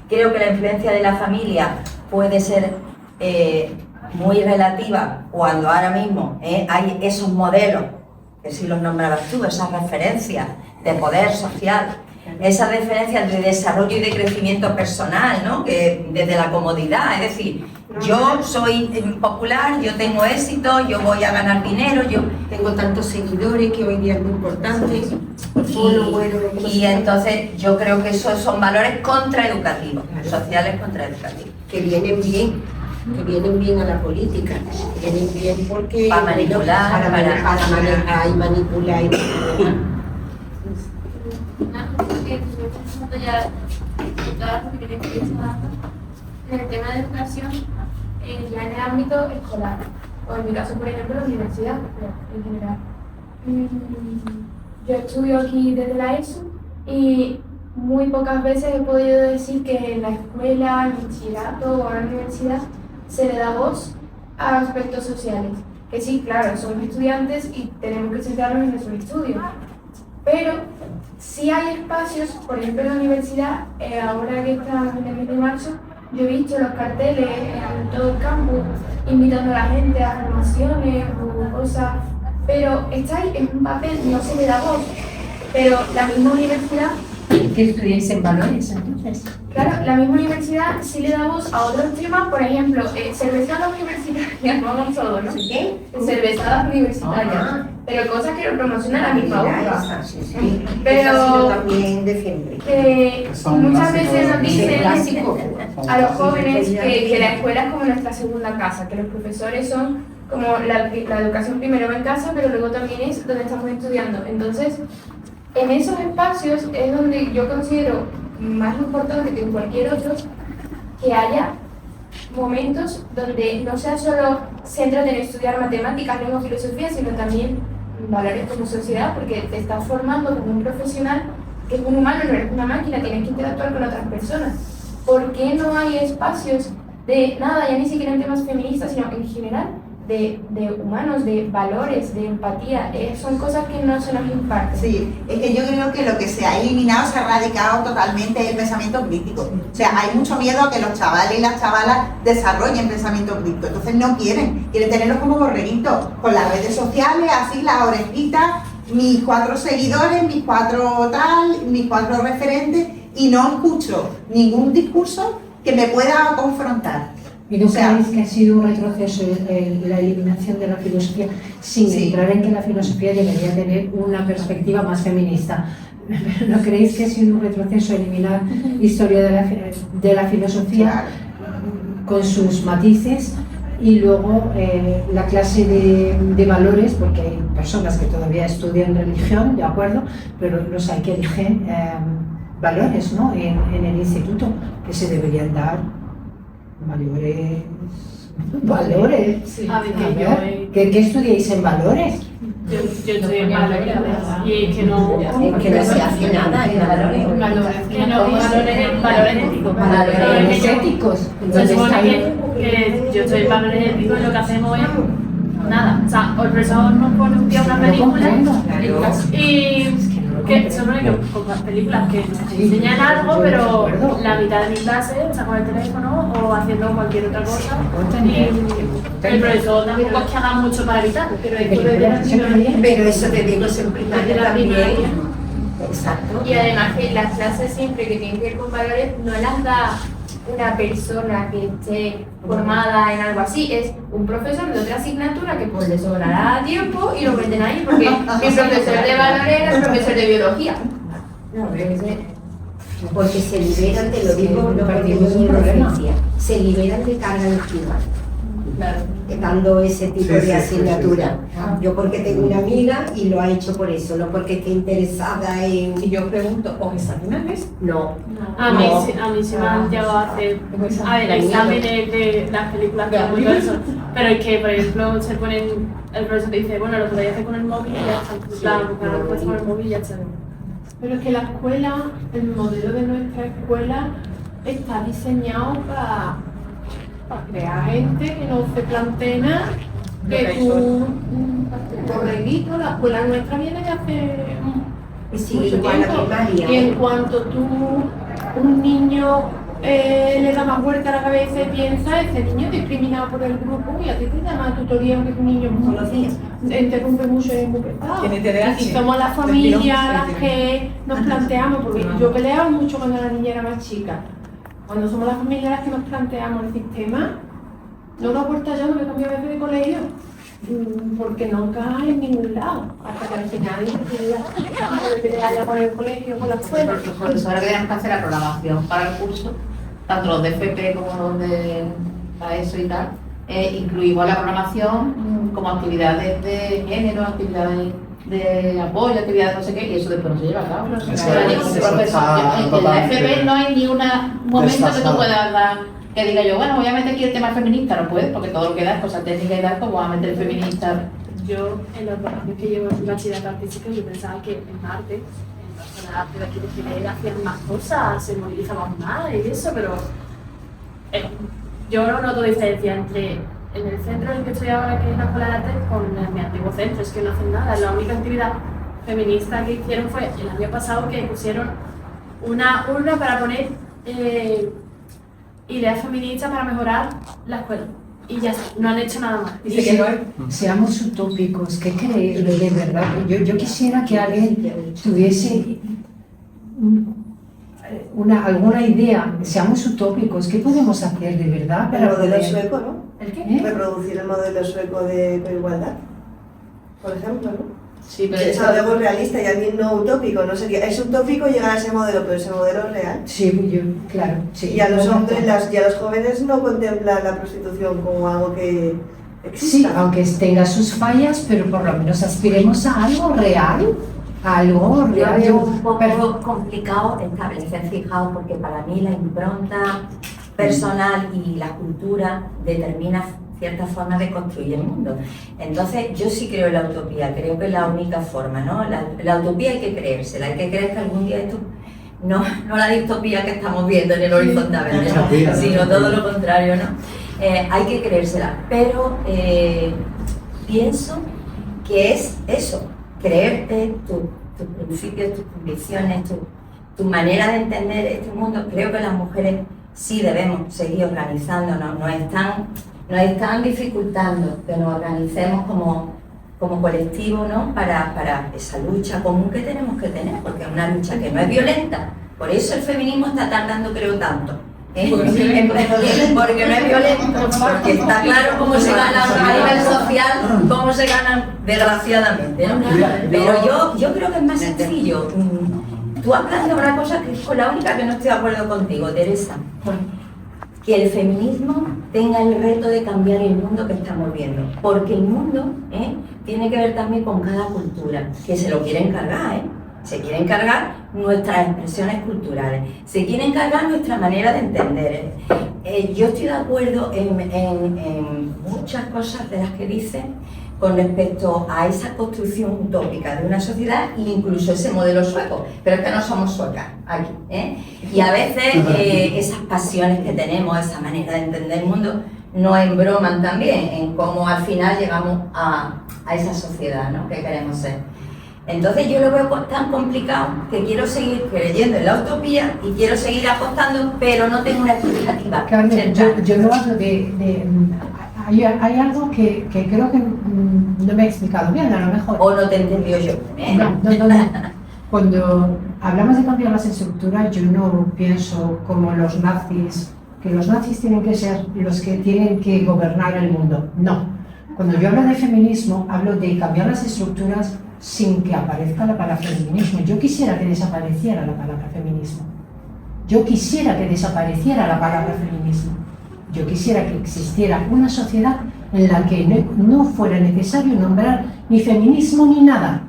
creo que la influencia de la familia puede ser muy relativa cuando ahora mismo hay esos modelos, que sí los nombrabas tú, esas referencias de poder social, esas referencias de desarrollo y de crecimiento personal, ¿no? Que desde la comodidad, es decir, yo soy popular, yo tengo éxito, yo voy a ganar dinero, yo tengo tantos seguidores que hoy día es muy importante. Y entonces yo creo que esos son valores contraeducativos, sociales contraeducativos. Que vienen bien a la política, que vienen bien porque para manipular, para manejar y manipular y en el tema de educación, ya en el ámbito escolar, o en mi caso, por ejemplo, la universidad, en general. Yo estudio aquí desde la ESO y muy pocas veces he podido decir que en la escuela, en el bachillerato o en la universidad se le da voz a aspectos sociales. Que sí, claro, somos estudiantes y tenemos que centrarnos en nuestros estudios. Pero sí hay espacios, por ejemplo en la universidad, ahora que estamos en el mes de marzo, yo he visto los carteles en todo el campus invitando a la gente a formaciones o cosas, pero está ahí en un papel, no se le da voz. Pero la misma universidad ¿Qué estudiáis en valores entonces? Claro, la misma universidad sí le damos a otros temas, por ejemplo, cervezadas universitarias, vamos todos, ¿no? ¿Qué? Cervezadas universitarias, pero cosas que lo promocionan la misma UCA. Sí, sí. Pero Esa sí yo también defiendo. Muchas veces nos dicen Clásico. a los jóvenes que la escuela es como nuestra segunda casa, que los profesores son como la educación primero va en casa, pero luego también es donde estamos estudiando. Entonces, en esos espacios es donde yo considero más importante que en cualquier otro que haya momentos donde no sea solo céntrate en estudiar matemáticas, lengua, filosofía, sino también valores como sociedad, porque te estás formando como un profesional que es un humano, no eres una máquina, tienes que interactuar con otras personas. ¿Por qué no hay espacios de nada, ya ni siquiera en temas feministas, sino en general, de humanos, de valores, de empatía? Son cosas que no se nos imparten. Sí, es que yo creo que lo que se ha eliminado, se ha erradicado totalmente el pensamiento crítico. O sea, hay mucho miedo a que los chavales y las chavalas desarrollen pensamiento crítico. Entonces no quieren tenerlos como borreguitos, con las redes sociales, así las orejitas, mis 4 seguidores, mis 4 tal, mis 4 referentes, y no escucho ningún discurso que me pueda confrontar. ¿Y no creéis que ha sido un retroceso la eliminación de la filosofía, sin entrar en que la filosofía debería tener una perspectiva más feminista? ¿No creéis que ha sido un retroceso eliminar historia de la filosofía con sus matices y luego la clase de valores, porque hay personas que todavía estudian religión, de acuerdo, pero los hay que eligen valores, ¿no? en el instituto que se deberían dar. Valores. Sí. A ver, ¿qué estudiáis en valores? Yo estoy en valores y que no se hace nada en Valores éticos. Se supone que yo estoy en valores éticos y lo que hacemos es nada. O sea, el profesor nos pone un día una película y que son las películas que nos enseñan algo, pero la mitad de mi clase está con el teléfono o haciendo cualquier otra cosa. Y el profesor tampoco es que haga mucho para evitarlo. Pero eso te digo, es en primaria también. Exacto. Y además que las clases siempre que tienen que ver con valores no las da una persona que esté formada en algo así, es un profesor de otra asignatura que pues le sobrará tiempo y lo meten ahí, porque mi profesor de valores era el profesor de biología. Porque se liberan, te lo digo, no partimos de problema. Se liberan de carga lectiva. Claro. Dando ese tipo de asignatura. Yo porque tengo una amiga y lo ha hecho por eso, no porque esté interesada en... Y yo pregunto, ¿os examinales? No. A mí sí me han llegado a hacer exámenes de las películas que y todo eso. Pero es que, por ejemplo, se ponen, el profesor te dice, bueno, lo podéis hacer con el móvil y ya está. Claro, lo puedes con el móvil y ya está. Pero es que la escuela, el modelo de nuestra escuela está diseñado para crear gente que no se plantee nada, que tú, borreguito, la escuela nuestra viene de hace mucho tiempo. Y en cuanto tú, un niño le da más vuelta a la cabeza y piensa, ese niño discriminado por el grupo, y a ti te llama tutoría que es un niño interrumpe mucho y es muy pesado. Y somos la familia las que nos planteamos, porque yo peleaba mucho cuando la niña era más chica. Cuando somos las familias las que nos planteamos el sistema, no lo aporta ya, no me cambio a veces de colegio, porque no cae en ningún lado, hasta que al final haya con el colegio, con la escuela. Los profesores tenemos que hacer la programación para el curso, tanto los de FP como los de ESO y tal, incluimos la programación como actividades de género, actividades de apoyo, actividades no sé qué, y eso después no se lleva a cabo. En la FP no hay ni un momento que tú puedas dar, que diga yo, bueno, voy a meter aquí el tema feminista, no puedes, porque todo lo que da es cosa técnica y tal, pues voy a meter el feminista. Yo, en la formación que llevo en bachillerato artístico, yo pensaba que en arte, en la zona de arte de aquí de Ginebra, hacían más cosas, se movilizaban más y eso, pero yo no noto diferencia entre en el centro en el que estoy ahora, que es la Escuela de Arte, con mi antiguo centro, es que no hacen nada. La única actividad feminista que hicieron fue el año pasado que pusieron una urna para poner ideas feministas para mejorar la escuela. Y ya está, no han hecho nada más. Seamos utópicos, ¿qué creéis de verdad? Yo quisiera que alguien tuviese alguna idea, seamos utópicos, ¿qué podemos hacer de verdad? El modelo sueco, ¿no? ¿El qué? Reproducir el modelo sueco de coigualdad, por ejemplo, ¿no? Sí, pero Es algo realista y alguien no utópico, no sería. Es utópico llegar a ese modelo, pero ese modelo es real. Sí, claro. Sí, Y a los hombres y a los jóvenes no contemplan la prostitución como algo que Sí, exista. aunque tenga sus fallas, pero por lo menos aspiremos a algo real. A algo Yo real. veo un poco complicado establecer, fijaos, porque para mí la impronta personal y la cultura determina ciertas formas de construir el mundo. Entonces, yo sí creo en la utopía, creo que es la única forma, ¿no? La utopía hay que creérsela, hay que creer que algún día esto, no la distopía que estamos viendo en el horizontal, ¿no? Sino todo lo contrario, ¿no? Hay que creérsela, pero pienso que es eso, creerte tus principios, tus convicciones, tu manera de entender este mundo. Creo que las mujeres sí debemos seguir organizándonos, nos están dificultando que nos organicemos como colectivo, ¿no? Para esa lucha común que tenemos que tener, porque es una lucha que no es violenta. Por eso el feminismo está tardando, creo, tanto. Porque no es violento, porque está claro cómo se gana a nivel social, cómo se ganan desgraciadamente, ¿no? Pero yo creo que es más sencillo. Tú has planteado una cosa que es con la única que no estoy de acuerdo contigo, Teresa. Que el feminismo tenga el reto de cambiar el mundo que estamos viendo, porque el mundo tiene que ver también con cada cultura, que se lo quieren cargar, se quieren cargar nuestras expresiones culturales, se quieren cargar nuestra manera de entender. Yo estoy de acuerdo en muchas cosas de las que dicen con respecto a esa construcción utópica de una sociedad e incluso ese modelo sueco, pero es que no somos suecas aquí, y a veces esas pasiones que tenemos, esa manera de entender el mundo, nos embroman también en cómo al final llegamos a esa sociedad, ¿no? que queremos ser. Entonces yo lo veo tan complicado que quiero seguir creyendo en la utopía y quiero seguir apostando, pero no tengo una expectativa. Carmen, yo no hablo hay algo que creo que no me he explicado bien, a lo mejor. O no te he entendido yo. No. Cuando hablamos de cambiar las estructuras, yo no pienso como los nazis, que los nazis tienen que ser los que tienen que gobernar el mundo. No. Cuando yo hablo de feminismo, hablo de cambiar las estructuras sin que aparezca la palabra feminismo. Yo quisiera que desapareciera la palabra feminismo. Yo quisiera que desapareciera la palabra feminismo. Yo quisiera que existiera una sociedad en la que no fuera necesario nombrar ni feminismo ni nada.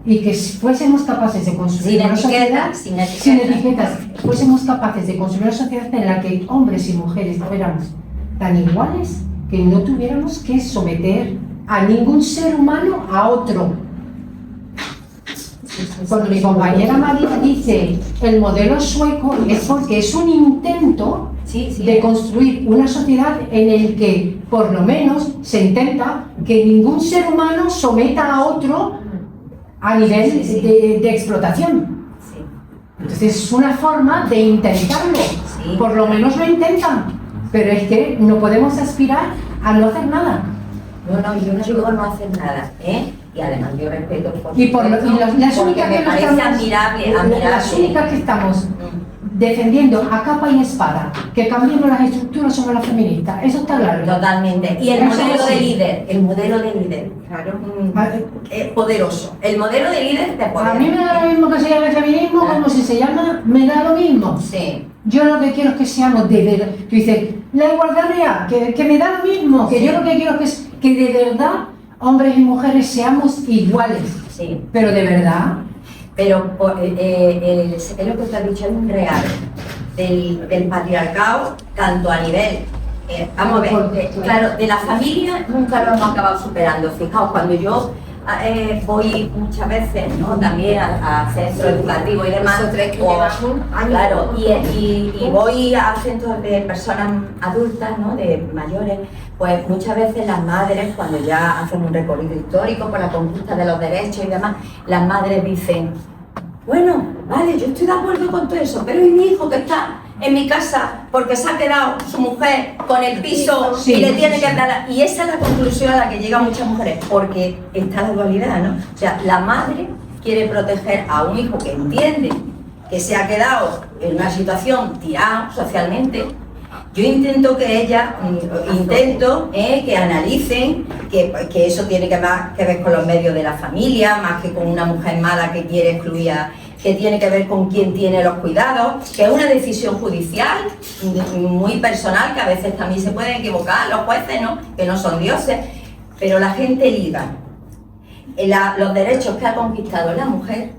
Y que fuésemos capaces de construir una sociedad sin etiquetas, fuésemos capaces de construir una sociedad en la que hombres y mujeres fuéramos tan iguales que no tuviéramos que someter a ningún ser humano a otro. Cuando mi compañera María dice el modelo sueco, es porque es un intento de construir una sociedad en el que por lo menos se intenta que ningún ser humano someta a otro a nivel de explotación. Entonces es una forma de intentarlo, por lo menos lo intentan, pero es que no podemos aspirar a no hacer nada. No, yo no digo no hacer nada, y además yo respeto las únicas que parece admirable. Las únicas que estamos defendiendo a capa y espada que cambiemos las estructuras somos las feministas, eso está claro. Totalmente. Y el modelo de líder, claro, es poderoso. El modelo de líder de poder. A mí me da lo mismo que se llame feminismo como si se llama, me da lo mismo. Sí. Yo lo que quiero es que seamos de verdad. Tú dices, la igualdad real, que me da lo mismo, que yo lo que quiero es que de verdad hombres y mujeres seamos iguales. Sí. Pero de verdad. Pero es lo que te has dicho, es un real del patriarcado, tanto a nivel, vamos a ver, claro, de la familia nunca lo hemos acabado superando. Fijaos, cuando yo voy muchas veces, ¿no? También a centros educativos y demás, claro, y voy a centros de personas adultas, ¿no? De mayores, pues muchas veces las madres, cuando ya hacen un recorrido histórico por la conquista de los derechos y demás, las madres dicen, bueno, vale, yo estoy de acuerdo con todo eso, pero ¿y mi hijo que está en mi casa porque se ha quedado su mujer con el piso y le tiene que dar? Y esa es la conclusión a la que llegan muchas mujeres, porque está la dualidad, ¿no? O sea, la madre quiere proteger a un hijo que entiende que se ha quedado en una situación tirada socialmente, yo intento que que analicen que eso tiene que ver con los medios de la familia, más que con una mujer mala que quiere excluir que tiene que ver con quién tiene los cuidados, que es una decisión judicial muy personal, que a veces también se pueden equivocar los jueces, ¿no? Que no son dioses, pero la gente liga los derechos que ha conquistado la mujer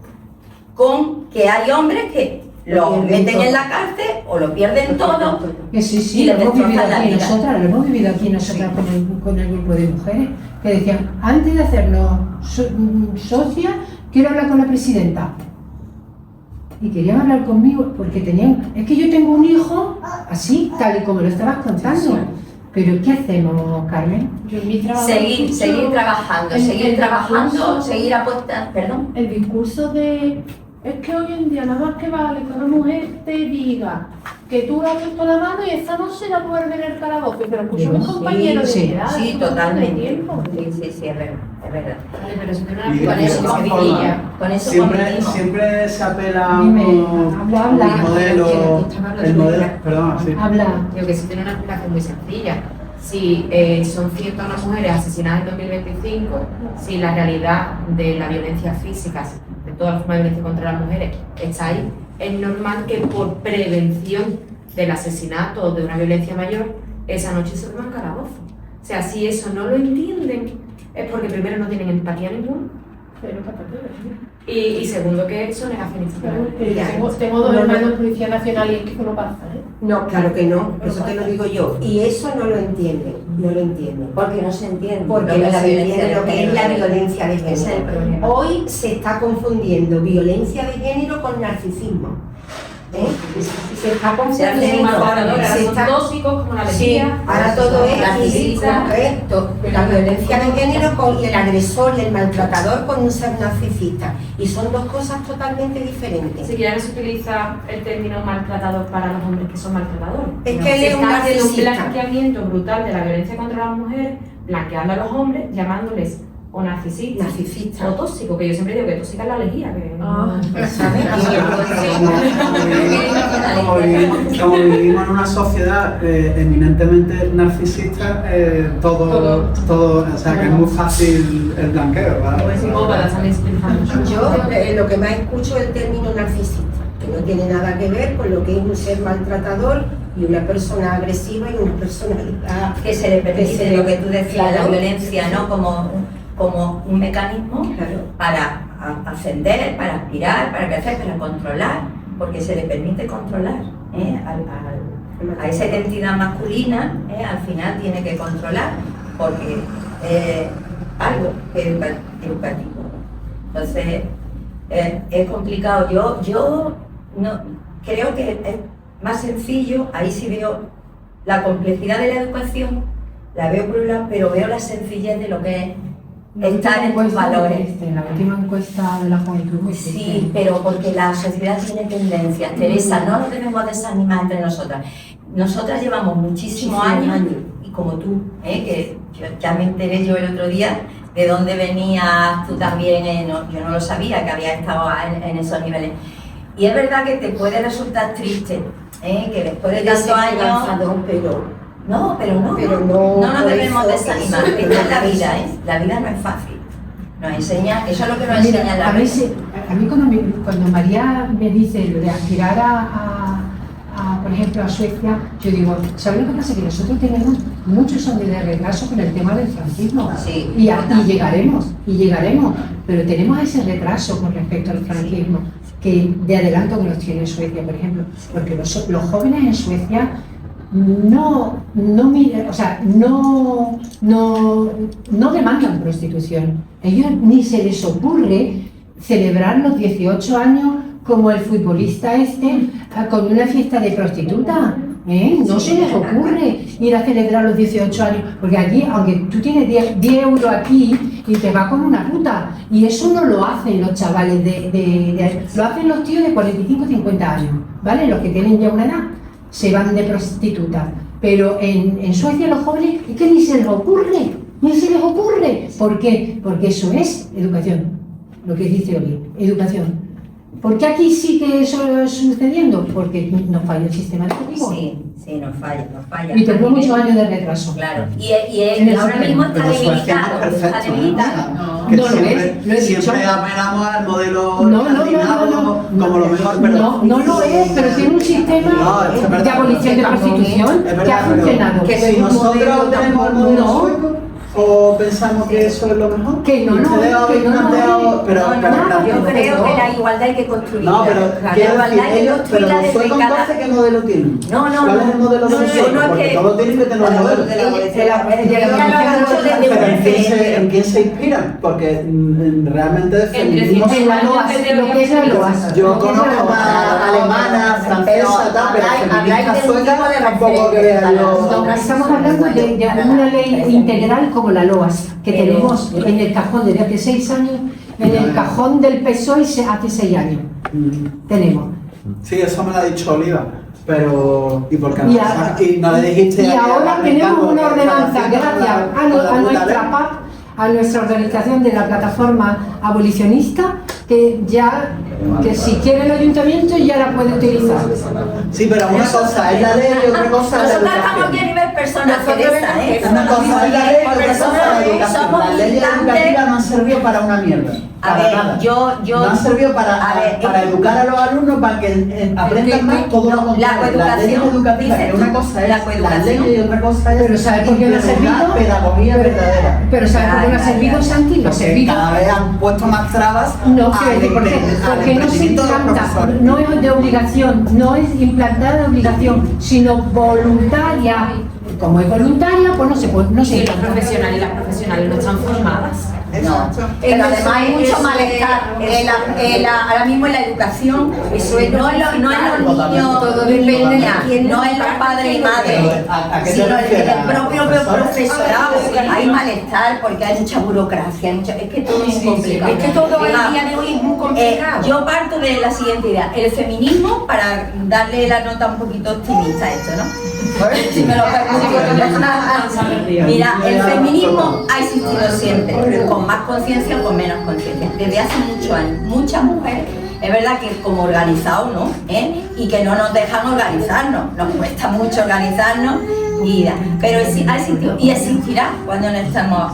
con que hay hombres que lo meten en la cárcel o lo pierden todo. Sí, lo hemos vivido aquí nosotras con el grupo de mujeres que decían, antes de hacernos socias, quiero hablar con la presidenta. Y querían hablar conmigo porque es que yo tengo un hijo así, tal y como lo estabas contando. Pero ¿qué hacemos, Carmen? Yo en mi trabajo seguir trabajando, seguir apostando. Perdón. El discurso de es que hoy en día nada más que vale que una mujer te diga que tú le has puesto la mano y esta noche la puedes ver en el calabozo, pero escucho a mis compañeros de edad. Sí, totalmente. Sí, es verdad. Vale, pero si tiene con eso siempre se apela a un modelo, perdón, sí. Digo que si tiene una explicación muy sencilla. Si son 101 mujeres asesinadas en 2025, si la realidad de la violencia física, de todas las formas de violencia contra las mujeres, está ahí, es normal que por prevención del asesinato o de una violencia mayor, esa noche se duerman calabozo. O sea, si eso no lo entienden, es porque primero no tienen empatía ninguna, y segundo que son negacionistas. Tengo dos hermanos policía nacional y es que eso no pasa, ¿eh? No, claro que no, eso te lo digo yo. Y eso no lo entienden, Porque no se entiende. Porque no se entiende lo que es la violencia de género. Hoy se está confundiendo violencia de género con narcisismo. Se está confundiendo. Son tóxicos como la alegría. Ahora todo es correcto. La violencia de género con el agresor y el maltratador con un ser narcisista. Y son dos cosas totalmente diferentes. Si ya no se utiliza el término maltratador para los hombres que son maltratadores. Es que él es un narcisista. Un blanqueamiento brutal de la violencia contra las mujeres, blanqueando a los hombres, llamándoles o narcisista o tóxico, que yo siempre digo que tóxica es la alegría. Como vivimos en una sociedad eminentemente narcisista, todo, o sea que es muy fácil el blanqueo, ¿vale? Yo lo que más escucho es el término narcisista, que no tiene nada que ver con lo que es un ser maltratador y una persona agresiva y una personalidad que se le permite lo que tú decías, la violencia, ¿no? Como un mecanismo para ascender, para aspirar, para crecer, para controlar, porque se le permite controlar a esa identidad masculina, al final tiene que controlar, porque algo educativo. Entonces, es complicado. Yo no creo que es más sencillo, ahí sí veo la complejidad de la educación, la veo por un lado, pero veo la sencillez de lo que es estar en tus valores. La última encuesta de la juventud. Sí, pero porque la sociedad tiene tendencias, Teresa, no nos debemos desanimar entre nosotras. Nosotras llevamos muchísimos años, y como tú, que ya me enteré yo el otro día de dónde venías tú también, yo no lo sabía, que había estado en esos niveles. Y es verdad que te puede resultar triste, que después de tantos años... No nos debemos desanimar. Esta es la vida, la vida no es fácil. Nos enseña, eso es lo que nos enseña la vida. A mí cuando María me dice lo de aspirar por ejemplo, a Suecia, yo digo, ¿sabes lo que pasa? Que nosotros tenemos muchos años de retraso con el tema del franquismo. Sí, y llegaremos, pero tenemos ese retraso con respecto al franquismo, que de adelanto que nos tiene Suecia, por ejemplo, porque los jóvenes en Suecia no demandan prostitución. Ellos ni se les ocurre celebrar los 18 años como el futbolista con una fiesta de prostituta. No se les ocurre ir a celebrar los 18 años, porque aquí, aunque tú tienes 10 euros aquí y te vas con una puta, y eso no lo hacen los chavales lo hacen los tíos de 45 50 años, ¿vale? Los que tienen ya una edad se van de prostitutas, pero en Suecia los jóvenes es que ni se les ocurre. ¿Por qué? Porque eso es educación, lo que dice Oli, educación. ¿Por qué aquí sí que eso es sucediendo? Porque nos falla el sistema educativo. Sí, nos falla. Y tenemos muchos años de retraso. Claro, y ahora mismo está debilitado. Que No lo es, lo he dicho. siempre apelamos al modelo No, escandinavo como lo mejor, pero no lo es, pero tiene un sistema de abolición de prostitución que ha funcionado. Que si nosotros tenemos el modelo sueco, ¿o pensamos que eso es lo mejor? Que no, Pero Yo creo que la igualdad hay que construirla. No, pero la igualdad hay que construirla los desde suecos cada... entonces, ¿qué modelo tienen? No, ¿Cuál es el modelo de los suecos? Porque todos tienen que tener un modelo. ¿En quién se inspiran? Porque realmente el feminismo En la LOAS, lo que es la LOAS. yo conozco a alemana, francesa, tal, pero feministas suecas tampoco que vean yo. Estamos hablando de una ley integral como la LOAS, que tenemos en el cajón desde hace 6 años, en el cajón del PSOE hace 6 años. Tenemos. Sí, eso me lo ha dicho Oliva, pero ¿y por qué no? Y no le dijiste y a ahora tenemos una ordenanza gracias a nuestra PAP, PAP, a nuestra organización de la plataforma abolicionista, que ya, que si quiere el ayuntamiento ya la puede utilizar. Sí, pero una cosa es la ley y otra cosa es la Nosotros estamos aquí a educación. nivel personal, Teresa, ¿eh? Una cosa es la ley y otra cosa es la educación. Somos Las leyes educativas no han servido para una mierda. Para nada. No han servido para educar a los alumnos para que aprendan más todo lo contrario. Las leyes educativas, que una cosa es la ley y otra cosa es Pero ¿sabes por qué no ha servido? pedagogía verdadera. Pero ¿sabes por qué no ha servido, Santi? No ha servido. Cada vez han puesto más trabas. No, porque no se implanta, no es de obligación, no es implantada de obligación, sino voluntaria. Como es voluntaria, pues no se Y implanta. las profesionales no están formadas. No, pero además hay mucho malestar ahora mismo en la educación. Eso es no en los niños, todo depende de quién no en los padres y madres, sino en el propio profesorado. Hay malestar porque hay mucha burocracia, es que todo es complicado. Es que todo el día de hoy es muy complicado. Yo parto de la siguiente idea: el feminismo, para darle la nota un poquito optimista a esto, ¿no? Si me lo permite. Mira, el feminismo ha existido siempre, con más conciencia o con menos conciencia, desde hace muchos años. Muchas mujeres, es verdad que como organizados, ¿no? Y que no nos dejan organizarnos, nos cuesta mucho organizarnos, pero ha existido y existirá cuando no estemos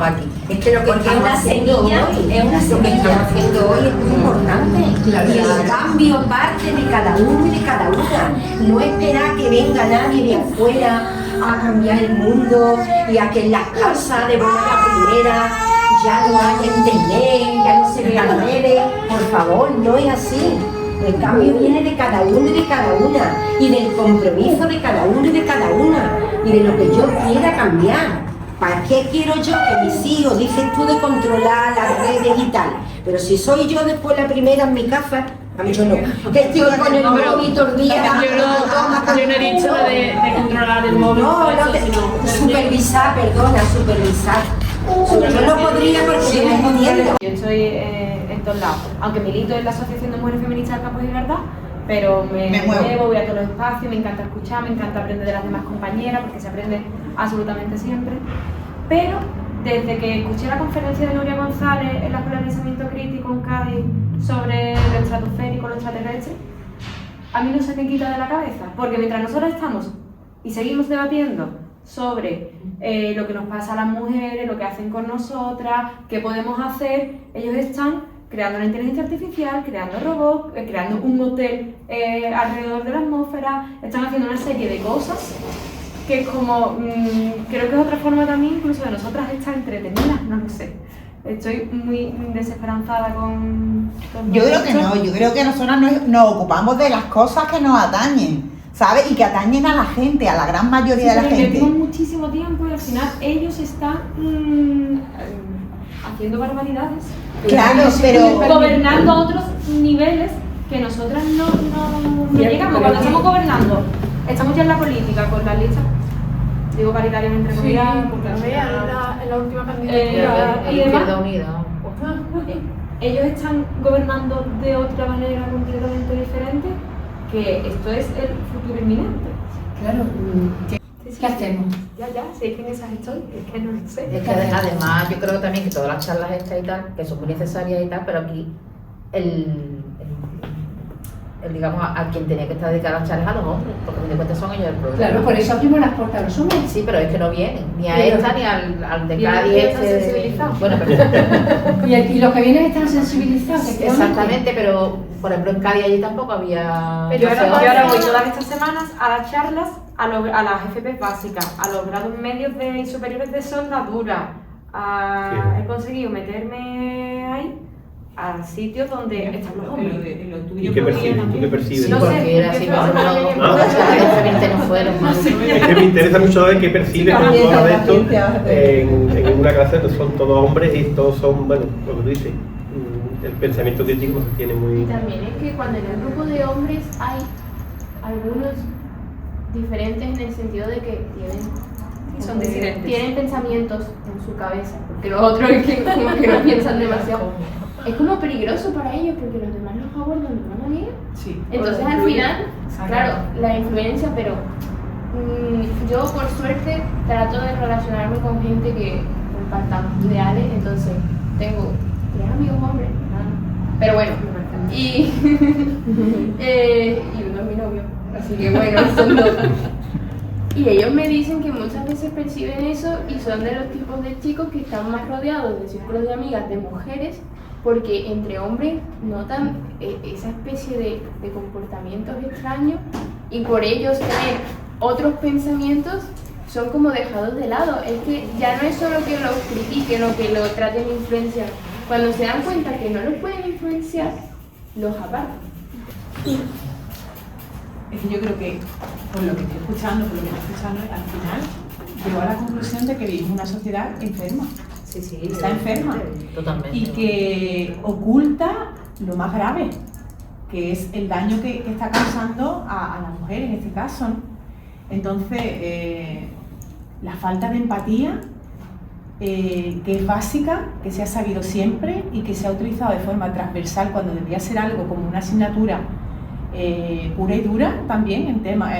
aquí. Es que lo que porque es una semilla, es una lo que estamos haciendo hoy es muy importante. Y el cambio parte de cada uno y de cada una. No esperar que venga nadie de afuera a cambiar el mundo y a que en las casas de buena la primera ya no haya internet, ya no se vean redes. Por favor, no es así. El cambio viene de cada uno y de cada una, y del compromiso de cada uno y de cada una, y de lo que yo quiera cambiar. ¿Para qué quiero yo que mis hijos, dices tú, de controlar las redes y tal? Pero si soy yo después la primera en mi casa, a mí yo no. Que estoy con el móvil todo el día. Yo no he dicho de controlar el móvil. Supervisar. Yo no podría porque yo me entiendo. Yo estoy en todos lados, aunque milito en la Asociación de Mujeres Feministas del Campo de Gibraltar, pero me muevo, voy a todos los espacios, me encanta escuchar, me encanta aprender de las demás compañeras, porque se aprende absolutamente siempre. Pero desde que escuché la conferencia de Nuria González en la Escuela de Pensamiento Crítico en Cádiz sobre lo estratosférico, lo extraterrestre, a mí no se me quita de la cabeza, porque mientras nosotros estamos y seguimos debatiendo sobre lo que nos pasa a las mujeres, lo que hacen con nosotras, qué podemos hacer, ellos están creando una inteligencia artificial, creando robots, creando un hotel alrededor de la atmósfera, están haciendo una serie de cosas que como creo que es otra forma también incluso de nosotras estar entretenidas, no lo sé. Estoy muy desesperanzada con yo creo que no, yo creo que nosotras nos ocupamos de las cosas que nos atañen, ¿sabes? Y que atañen a la gente, a la gran mayoría de la gente. Invertimos muchísimo tiempo y al final ellos están haciendo barbaridades. Claro, pero gobernando a otros niveles que nosotras no llegamos. Cuando estamos gobernando, estamos ya en la política con las listas, digo paritarias entre comillas, porque en la última candidatura y demás. Unida. Ellos están gobernando de otra manera completamente diferente, que esto es el futuro inminente. Claro, ¿qué hacemos? Ya, si es que en esas estoy, es que no lo sé. Es que además yo creo también que todas las charlas estas y tal, que son muy necesarias y tal, pero aquí el digamos, a quien tenía que estar dedicado a las charlas a los hombres, porque a fin de cuentas son ellos el problema. Claro, por eso abrimos las puertas a los hombres. Sí, pero es que no vienen, ni a esta ni al de Cádiz. Bueno, pero... y los que vienen están sensibilizados. Exactamente, pero por ejemplo en Cádiz allí tampoco había... Pero yo ahora voy todas estas semanas a las charlas a las FP básicas, a los grados medios y superiores de soldadura. He conseguido meterme ahí a sitios donde están los hombres. ¿Y qué percibes? ¿Tú qué percibes? No sé, así no fueron. Es que me interesa mucho saber qué percibes cuando tú hablas de esto en una clase donde son todos hombres y todos son, bueno, lo que tú dices, el pensamiento crítico se tiene muy... Y también es que cuando en el grupo de hombres hay algunos diferentes en el sentido de que son disidentes. Tienen pensamientos en su cabeza, porque los otros es que como que no piensan demasiado. Es como peligroso para ellos porque los demás los abordan de una manera. Sí. Entonces al final, claro, la influencia, pero yo por suerte trato de relacionarme con gente que compartamos ideales, entonces tengo 3 amigos hombres, pero bueno, y uno es mi novio, así que bueno, son 2. Y ellos me dicen que muchas veces perciben eso y son de los tipos de chicos que están más rodeados de círculos de amigas de mujeres, porque entre hombres notan esa especie de comportamientos extraños y por ellos tener otros pensamientos son como dejados de lado. Es que ya no es solo que los critiquen o que lo traten de influenciar. Cuando se dan cuenta que no los pueden influenciar, los apartan. Es que yo creo que por lo que estoy escuchando, al final llego a la conclusión de que vivimos una sociedad enferma. Sí, está enferma. Totalmente. Y que oculta lo más grave, que es el daño que está causando a la mujer en este caso, ¿no? Entonces, la falta de empatía, que es básica, que se ha sabido siempre y que se ha utilizado de forma transversal cuando debería ser algo como una asignatura pura y dura también en tema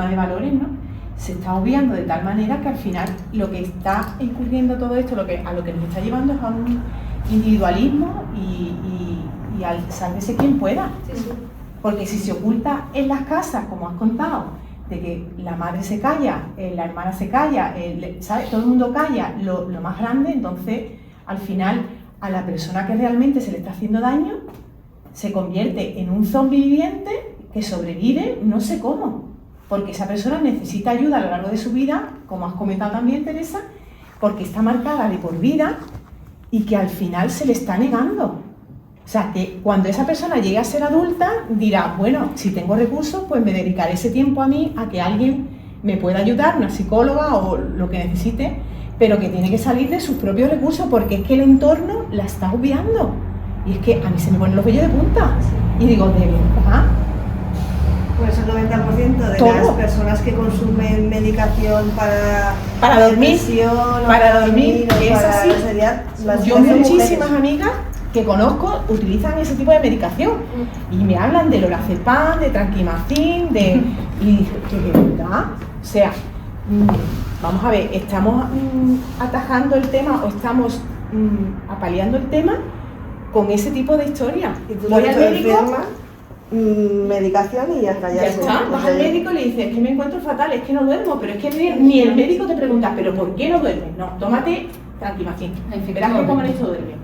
de valores, ¿no? Se está obviando de tal manera que al final lo que está incurriendo todo esto, a lo que nos está llevando es a un individualismo y al sálvese quien pueda. Porque si se oculta en las casas, como has contado, de que la madre se calla, la hermana se calla, ¿sabes? Todo el mundo calla lo más grande, entonces al final a la persona que realmente se le está haciendo daño se convierte en un zombi viviente que sobrevive no sé cómo. Porque esa persona necesita ayuda a lo largo de su vida, como has comentado también, Teresa, porque está marcada de por vida y que al final se le está negando. O sea, que cuando esa persona llegue a ser adulta, dirá, bueno, si tengo recursos, pues me dedicaré ese tiempo a mí, a que alguien me pueda ayudar, una psicóloga o lo que necesite, pero que tiene que salir de sus propios recursos, porque es que el entorno la está obviando. Y es que a mí se me ponen los vellos de punta. Y digo, ¿de verdad? Pues el 90% de ¿todo? Las personas que consumen medicación para dormir, es así. Yo muchísimas amigas que conozco utilizan ese tipo de medicación y me hablan de lorazepam, de tranquimacin, y que de verdad, o sea, vamos a ver, estamos atajando el tema o estamos apaleando el tema con ese tipo de historia. Y tú voy al médico, medicación y ya está. Ya está, vas al médico y le dices, es que me encuentro fatal, es que no duermo, pero es que ni el médico te pregunta, ¿pero por qué no duermes? No, tómate tranquimacin, verás que con esto duermes.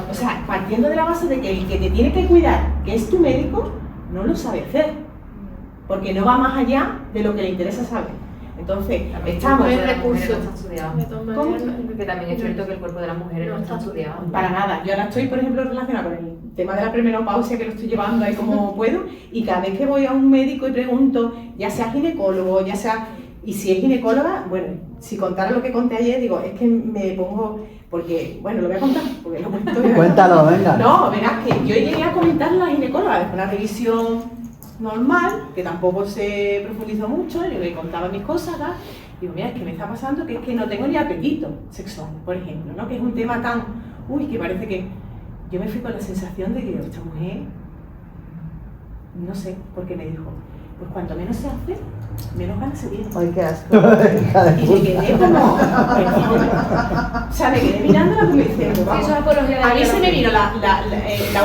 O sea, partiendo de la base de que el que te tiene que cuidar, que es tu médico, no lo sabe hacer, porque no va más allá de lo que le interesa saber. Entonces, estamos en recursos estudiados. ¿Cómo? Porque también es cierto que el cuerpo de las mujeres no está estudiado. Para nada. Yo ahora estoy, por ejemplo, relacionada con el tema de la premenopausia, que lo estoy llevando ahí como puedo, y cada vez que voy a un médico y pregunto, ya sea ginecólogo, ya sea... Y si es ginecóloga, bueno, si contara lo que conté ayer, digo, es que me pongo... Porque, bueno, lo voy a contar, porque lo cuento... Cuéntalo, venga. No, verás que yo llegué a comentar a la ginecóloga después de una revisión normal, que tampoco se profundizó mucho, yo le contaba mis cosas, ¿verdad? Digo, mira, es que me está pasando que es que no tengo ni apetito sexual, por ejemplo, ¿no? Que es un tema tan... Uy, que parece que... Yo me fui con la sensación de que esta mujer... No sé, porque me dijo, pues cuanto menos se hace, menos ganas se tiene. Ay, qué asco. Y me quedé como... o sea, me quedé mirándola como diciendo, vamos. Eso es apología de A mí la se me vino la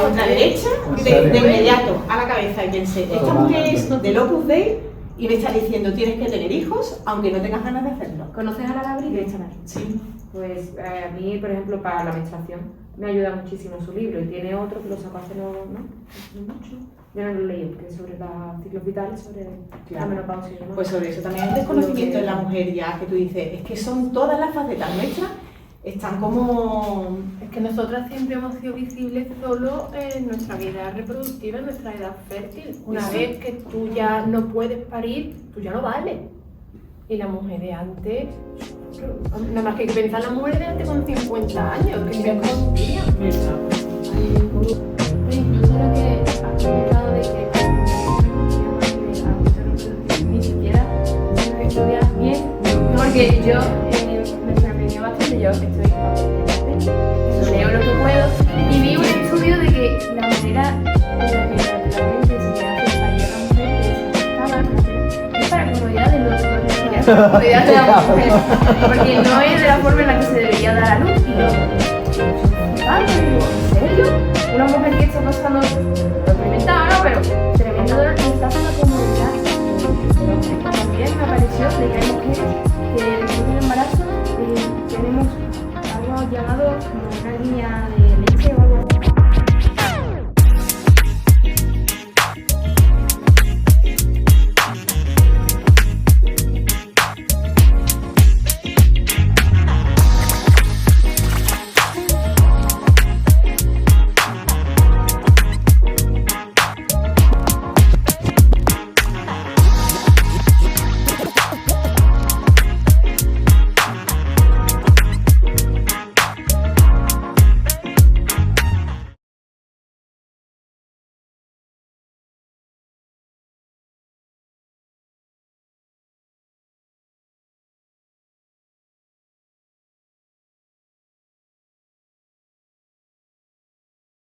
ultraderecha de inmediato a la cabeza y pensé, esta mujer es del Opus Dei y me está diciendo tienes que tener hijos aunque no tengas ganas de hacerlo. ¿Conoces a la Gabriel? Directamente. Sí. Pues a mí, por ejemplo, para la menstruación me ayuda muchísimo su libro y tiene otro que lo sacó hace no mucho. Yo no lo leí, porque es sobre los ciclos vitales, sobre la menopausia y demás. Pues sobre eso también hay desconocimiento en la mujer ya, que tú dices, es que son todas las facetas nuestras, están como... Es que nosotras siempre hemos sido visibles solo en nuestra vida reproductiva, en nuestra edad fértil. Una vez que tú ya no puedes parir, tú ya no vales. Y la mujer de antes, nada más que hay que pensar en la mujer de antes con 50 años, que se escondían. Incluso lo que has comentado de que ni siquiera estudias bien, porque yo me sorprendió bastante, yo estoy leo lo que puedo y vi un estudio de que la manera en la que naturalmente se hace para llegar a la mujer es para comodidad del otro, comodidad de la mujer, porque no es de la forma en la que se debería dar a luz. Y yo, ¿en serio? Una mujer que está pasando, lo experimentaba, ¿no? Pero tremendo dolor, que está pasando como